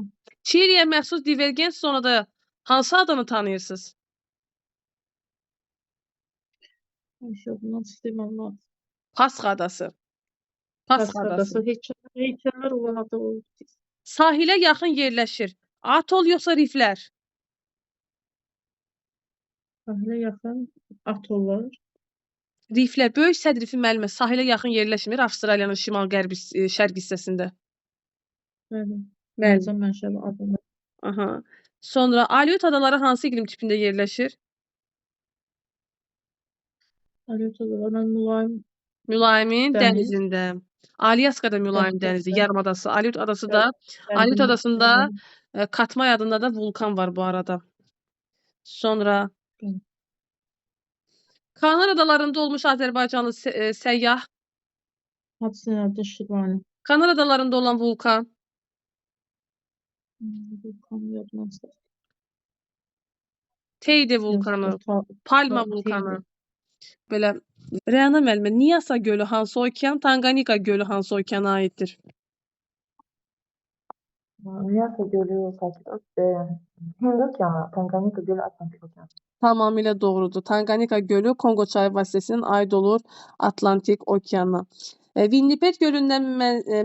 Çiliyə məxsus divergent zonada hansı adanı tanıyırsınız? Pasxa adası. Pasxa adası. Heykəllər olan ada olur. Sahilə yaxın yerləşir. Atol yoxsa riflər? Sahilə yaxın atollar. Riflər. Böyük sədrifi müəllimə sahilə yaxın yerləşmir Avstraliyanın şimal-qərbi şərq hissəsində. Bəli. Mərcan mənşəli adalar. Aha. Sonra Aleut adaları hansı iqlim tipində yerləşir? Aleut adaları mülayimin dənizində. Alyaska da mülayim dənizi, yarımadası. Aleut adası da, Aleut adasında Katmai adında da vulkan var bu arada. Sonra Kanar Adalarında olmuş Azərbaycanlı səyyah. Hadisə Şirvani. Kanar Adalarında olan vulkan. Vulkan yadımdan çıxdı. Teide vulkanı. Palma vulkanı. Belə Rəna müəllimə, Nyasa gölü hansı okean, Tanganika gölü hansı okeana aiddir? Nyasa gölü Hind okeanı, Tanganyika gölü Atlantik okeanı. Tamamilə doğrudur. Tanganika gölü Kongo çayı vasitəsilə aid olur Atlantik okeana. Winnipeg gölündən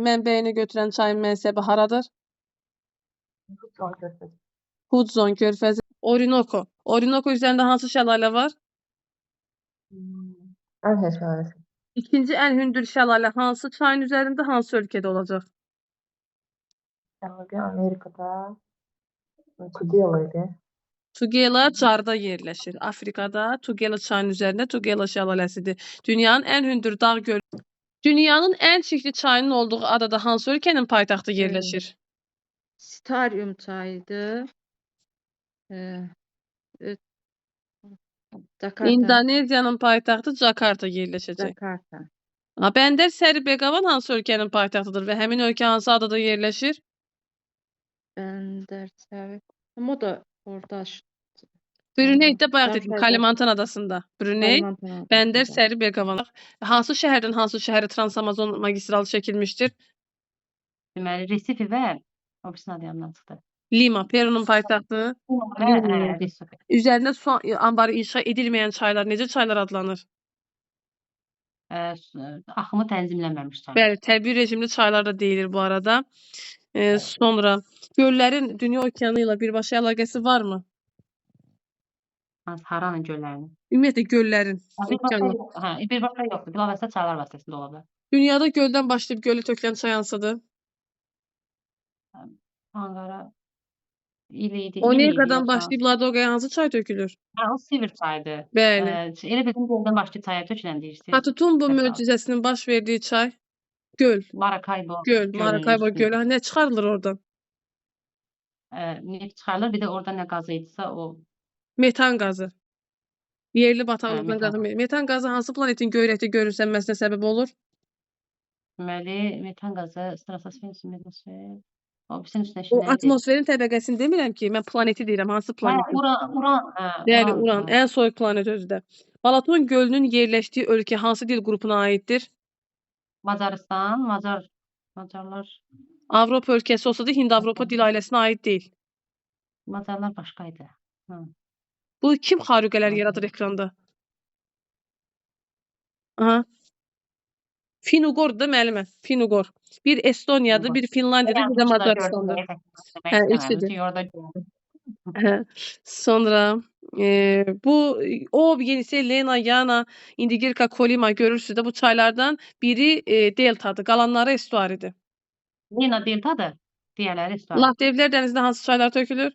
mənbəyini götürən çayın mənsəbi haradır? Hudson körfəzi. Hudson körfəzi. Orinoco. Orinoco üzərində hansı şəlalə var? Arhes şəlaləsi. İkinci ən hündür şəlalə hansı çayın üzərində, hansı ölkədə olacaq? Cənubi Amerikada Tugela idi. Tugela Carda yerləşir. Afrikada Tugela çayının üzərində Tugela şəlaləsidir. Dünyanın ən hündür dağ gölü. Dünyanın ən çirkli çayının olduğu adada hansı ölkənin paytaxtı yerləşir? Starium çayıdır. Jakarta. İndoneziyanın paytaxtı Jakarta yerləşəcək. Jakarta. Bəndər Səri Beqavan hansı ölkənin paytaxtıdır və həmin ölkə hansı adada yerləşir? Bəndər Səri. Amma o da orada. Bruneydə bayaq dedim, Kalimantan adasında. Bruney, Bəndər Səri Beqavan. Hansı şəhərdən hansı şəhərə Trans-Amazon magistralı çəkilmişdir? Deməli, Resife və o birisinin adı yadımdan çıxdı. Lima, Perunun paytaxtı. Üzərində su anbarı inşa edilməyən çaylar necə çaylar adlanır? Axımı tənzimlənməmiş çaylar. Bəli, təbii rejimli çaylar da deyilir bu arada. Sonra göllərin dünya okeanı ilə birbaşa əlaqəsi varmı? Haranın göllərinin? Ümumiyyətlə göllərin. Birbaşa yoxdur. Bilavasitə çaylar vasitəsində ola bilər. Dünyada göldən başlayıb gölü tökülən çay hansıdır? Ankara İliydi. Oneqadan başlayıb Ladogaya hansı çay tökülür? O Sivir çayıdır. Bəli. Elə bildim göldən başlayıb çaya tökülən deyirsiniz. Hatutumbo möcüzəsinin baş verdiyi çay? Göl. Maracaibo. Göl. Maracaibo gölü. Nə çıxarılır oradan? Neft çıxarılır. Bir də orada nə qazı idisə o. Metan qazı. Yerli batanlıqdan qazı. Metan qazı hansı planetin göyərtə görünsənməsinə səbəb olur? Deməli, metan qazı stratosferin üstündə O atmosferin təbəqəsini demirəm ki, mən planeti deyirəm. Hansı planet? Uran. Bəli, Uran. Ən soyuq planet özü də. Balaton gölünün yerləşdiyi ölkə hansı dil qrupuna aiddir? Macarıstan, Macarlar. Avropa ölkəsi olsa da Hind-Avropa dil ailəsinə aid deyil. Macarlar başqa idi. Bu kim xarüqələr yaradır ekranda? Aha. Finugor da müəllimə. Finugor. Bir Estoniyadır, bir Finlandiyadır, bir də Macaristandır. Sonra bu Yenisey, Lena, Yana, Indigirka, Kolima görürsünüz də bu çaylardan biri deltadır. Qalanları estuaridir. Lena deltadır. Digərləri estuari. Latevlər dənizində hansı çaylar tökülür?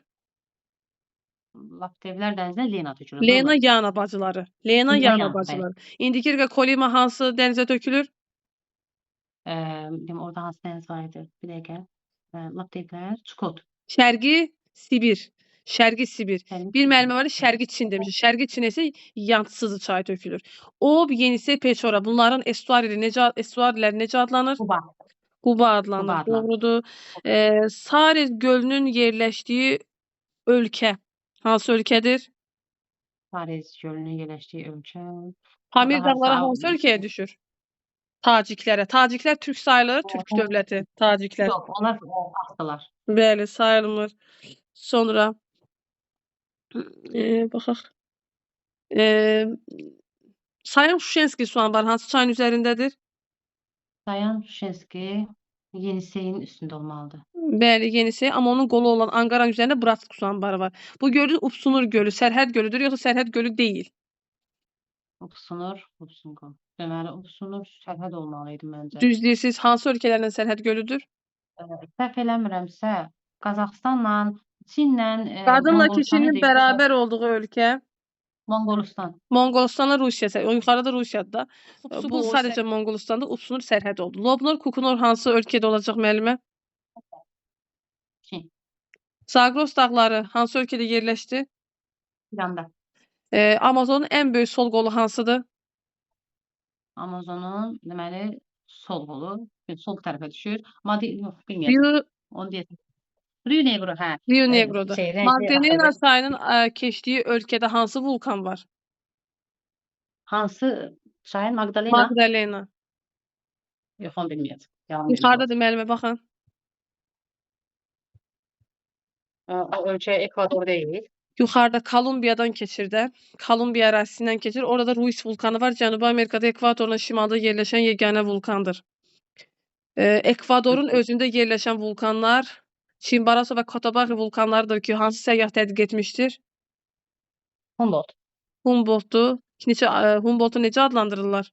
Latevlər dənizində Lena tökülür. Lena, Yana bacıları. Lena, Yana bacıları. Indigirka, Kolima hansı dənizə tökülür? Orada hansı dəniz var idi? Bir dəqiqə. Latevlər, Çukot. Şərqi Sibir. Şərqi Sibir. Bir müəllimə var, Şərqi Çin demiş. Şərqi Çin isə yantsızı çay tökülür. Ob, Yenisey, Peçora. Bunların estuariləri necə adlanır? Quba adlanır. Doğrudur. Saris gölünün yerləşdiyi ölkə hansı ölkədir? Saris gölünün yerləşdiyi ölkə. Pamir dağları hansı ölkəyə düşür? Taciklərə. Taciklər türk sayılır, türk dövləti. Taciklər. Yox, onlar astılar. Bəli, sayılmır. Sonra baxaq. Sayan Şuşenski su anbarı hansı çayın üzərindədir? Sayan Şuşenski Yeniseyin üstündə olmalıdır. Bəli, Yenisey, amma onun qolu olan Anqaranın üzərində Bratsk su anbarı var. Bu gölü Upsunur gölü, Sərhəd gölüdür, yoxsa Sərhəd gölü deyil? Upsunur. Deməli, Upsunur sərhəd olmalı idi məncə. Düz deyirsiz. Hansı ölkələrlə sərhəd gölüdür? Səhv eləmirəmsə, Qazaxıstanla, Çinlə, Qadınla kişinin bərabər olduğu ölkə Monqolistan. Monqolistanla Rusiya. O yuxarıda Rusiyadır da. Bu sadəcə Monqolistanda Upsunur sərhəd oldu. Lobnor, Kukunor hansı ölkədə olacaq müəllimə? Çin. Zagros dağları hansı ölkədə yerləşdi? İranda. Amazonun ən böyük sol qolu hansıdır? Amazonun deməli sol qolu, sol tərəfə düşür. Amma yox, bilmirəm. Onu deyəcəm. Rio Negro, hə. Rio Negro'dur. Renkli Magdalena axırda. çayının keçdiyi ölkədə hansı vulkan var? Hansı çayın? Magdalena? Magdalena. Yox, onu bilməyəcəm. Yalan bilmirəm. Yuxarıdadır müəllimə baxın. O ölkə Ekvador deyil. Yuxarıda Kolumbiyadan keçir də. Kolumbiya ərazisindən keçir. Orada Ruiz vulkanı var. Cənubi Amerikada ekvatorun şimalda yerləşən yeganə vulkandır. Ekvadorun özündə yerləşən vulkanlar Chimborazo və Cotopaxi vulkanlarıdır ki, hansı səyyah tədqiq etmişdir? Humboldt. Humboldt'u. Humboldt'u necə adlandırırlar?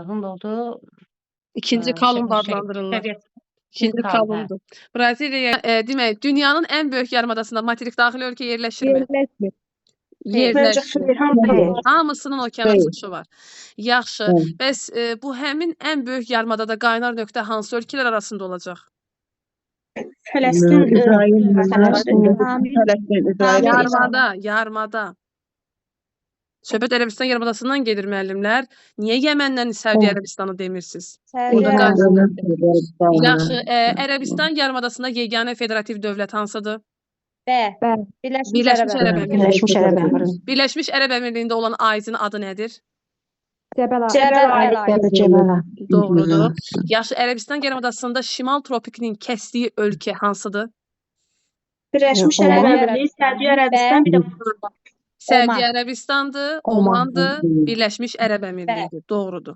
Humboldt'u İkinci Kolumb adlandırırlar. İkinci Kolumb. Braziliya, demək, dünyanın ən böyük yarımadasında materik daxili ölkə yerləşirmi? Yerləşmir. Hamısının okeanografisi var. Yaxşı. Bəs bu həmin ən böyük yarımadada qaynar nöqtə hansı ölkələr arasında olacaq? Fələstin, Yarımada. Söhbət Ərəbistan yarımadasından gedir müəllimlər. Niyə Yəməndən Səudiyyə Ərəbistanı demirsiniz? Yaxşı, Ərəbistan yarımadasında yeganə federativ dövlət hansıdır? Birləşmiş Ərəb Əmirlikləri. Birləşmiş Ərəb Əmirlikliyində olan aizin adı nədir? Cəbələ. Doğrudur. Yaxşı, Ərəbistan yarımadasında şimal tropikinin kəsdiyi ölkə hansıdır? Birləşmiş Ərəb Əmirliyi, Səudiyyə Ərəbistan, bir də Səudiyyə Ərəbistandır, Omandır, Birləşmiş Ərəb Əmirliyidir. Doğrudur.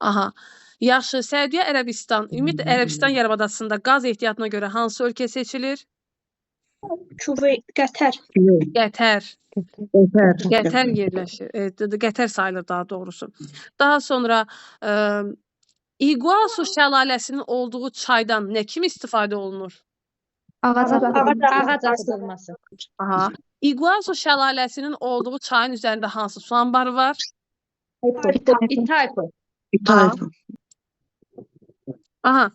Aha. Yaxşı, Səudiyyə Ərəbistan, Ümid Ərəbistan yarımadasında qaz ehtiyatına görə hansı ölkə seçilir? Qətər. Qətər yerləşir. Qətər sayılır daha doğrusu. Daha sonra İqasu şəlaləsinin olduğu çaydan nə kimi istifadə olunur? Ağac asılması. Aha. İqasu şəlaləsinin olduğu çayın üzərində hansı su anbarı var? İtaipu. Aha.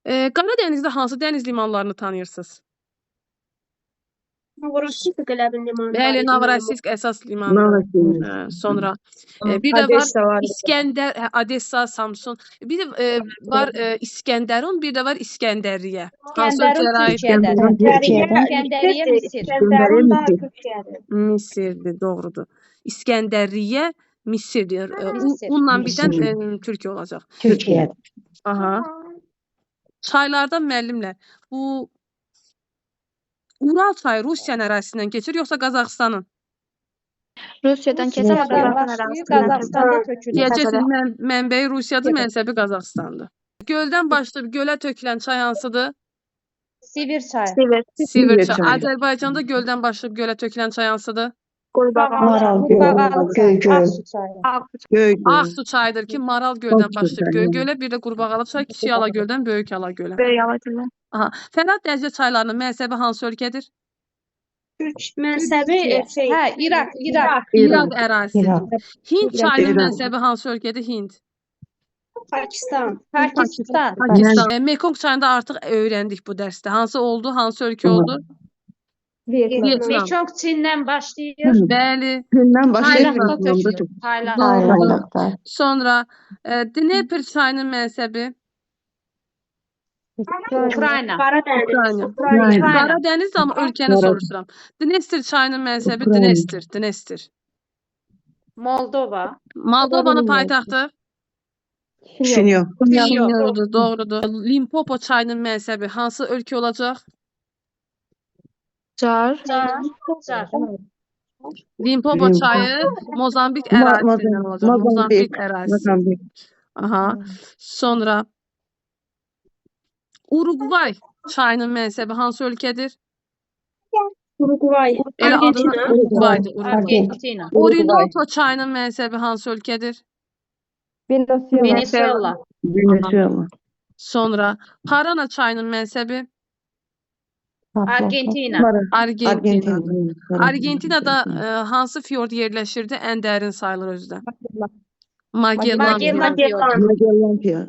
Qaradənizdə hansı dəniz limanlarını tanıyırsınız? Novorossiysk limanı. Bəli, Novorossiysk əsas limanı. Sonra bir də var İskəndər, Odessa, Samsun. Bir də var İskəndərun, bir də var İskəndəriyyə. Hansı ölkələrə aiddir? İskəndəriyyə Misir. Misirdir, doğrudur. İskəndəriyyə Misirdir. Bununla bitən Türkiyə olacaq. Türkiyə. Aha. Çaylardan müəllimlər. Bu Ural çayı Rusiyanın ərazisindən keçir, yoxsa Qazaxıstanın? Rusiyadan keçir, Qazaxstanda tökülür. Deyəcəksiniz, mənbəyi Rusiyadır, mənsəbi Qazaxıstandır. Göldən başlayıb gölə tökülən çay hansıdır? Sibir çayı. Sibir çayı. Azərbaycanda göldən başlayıb gölə tökülən çay hansıdır? Ağsu çayıdır ki, Maral göldən başlayıb Göygölə, bir də Qurbağalı çay Kiçik Ala göldən Böyük Ala gölə. Aha. Fərat dənizə çaylarının mənsəbi hansı ölkədir? Mənsəbi İraq. İraq ərazisidir. Hind çayının mənsəbi hansı ölkədir? Hind. Pakistan. Mekong çayında artıq öyrəndik bu dərsdə. Hansı oldu? Hansı ölkə oldu? Vietnam. Mekong Çindən başlayır. Bəli. Gündən Doğrudur. Sonra Dnepr çayının mənsəbi? Ukrayna. Qaradəniz amma ölkəni soruşuram. Dnestr çayının mənsəbi Dnestr. Moldova. Moldovanın paytaxtı? Şinyodur, doğrudur. Limpopo çayının mənsəbi hansı ölkə olacaq? Car. Limpopo çayı Mozambik ərazisindən olacaq. Mozambik ərazisi. Aha. Sonra Uruqvay çayının mənsəbi hansı ölkədir? Uruqvay. Elə adını Uruqvaydır. Argentina. Orinoco çayının mənsəbi hansı ölkədir? Venezuela. Sonra Parana çayının mənsəbi? Argentina. Argentinada hansı fjord yerləşirdi? Ən dərin sayılır özdə. Magellan.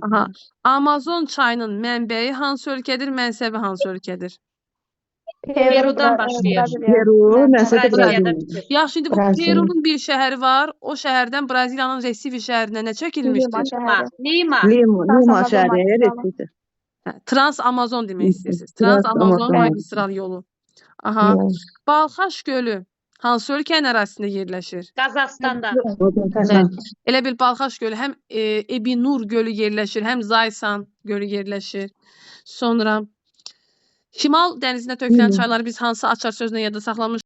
Aha. Amazon çayının mənbəyi hansı ölkədir? Mənsəbi hansı ölkədir? Peru'dan başlayır. Braziliya. Peru, mənsədə Braziliyada Braziliya. bitir. Yaxşı, indi bu Braziliya. Perunun bir şəhəri var. O şəhərdən Braziliyanın Resife şəhərinə nə Lima çəkilmişdir? şəhəri. Lima. Lima Trans-Amazon şəhəri, magistralı. Resife. Hə, Trans-Amazon demək istəyirsiniz. Trans-Amazon Trans-Amazon. magistral yolu. Aha. Yes. Balxaş gölü hansı ölkənin ərazisində yerləşir? Qazaxstanda. Kazan. Elə bil Balxaş gölü həm Ebinur gölü yerləşir, həm Zaysan gölü yerləşir. Sonra Şimal dənizinə tökülən çayları biz hansı açar sözlə yadda saxlamışıq?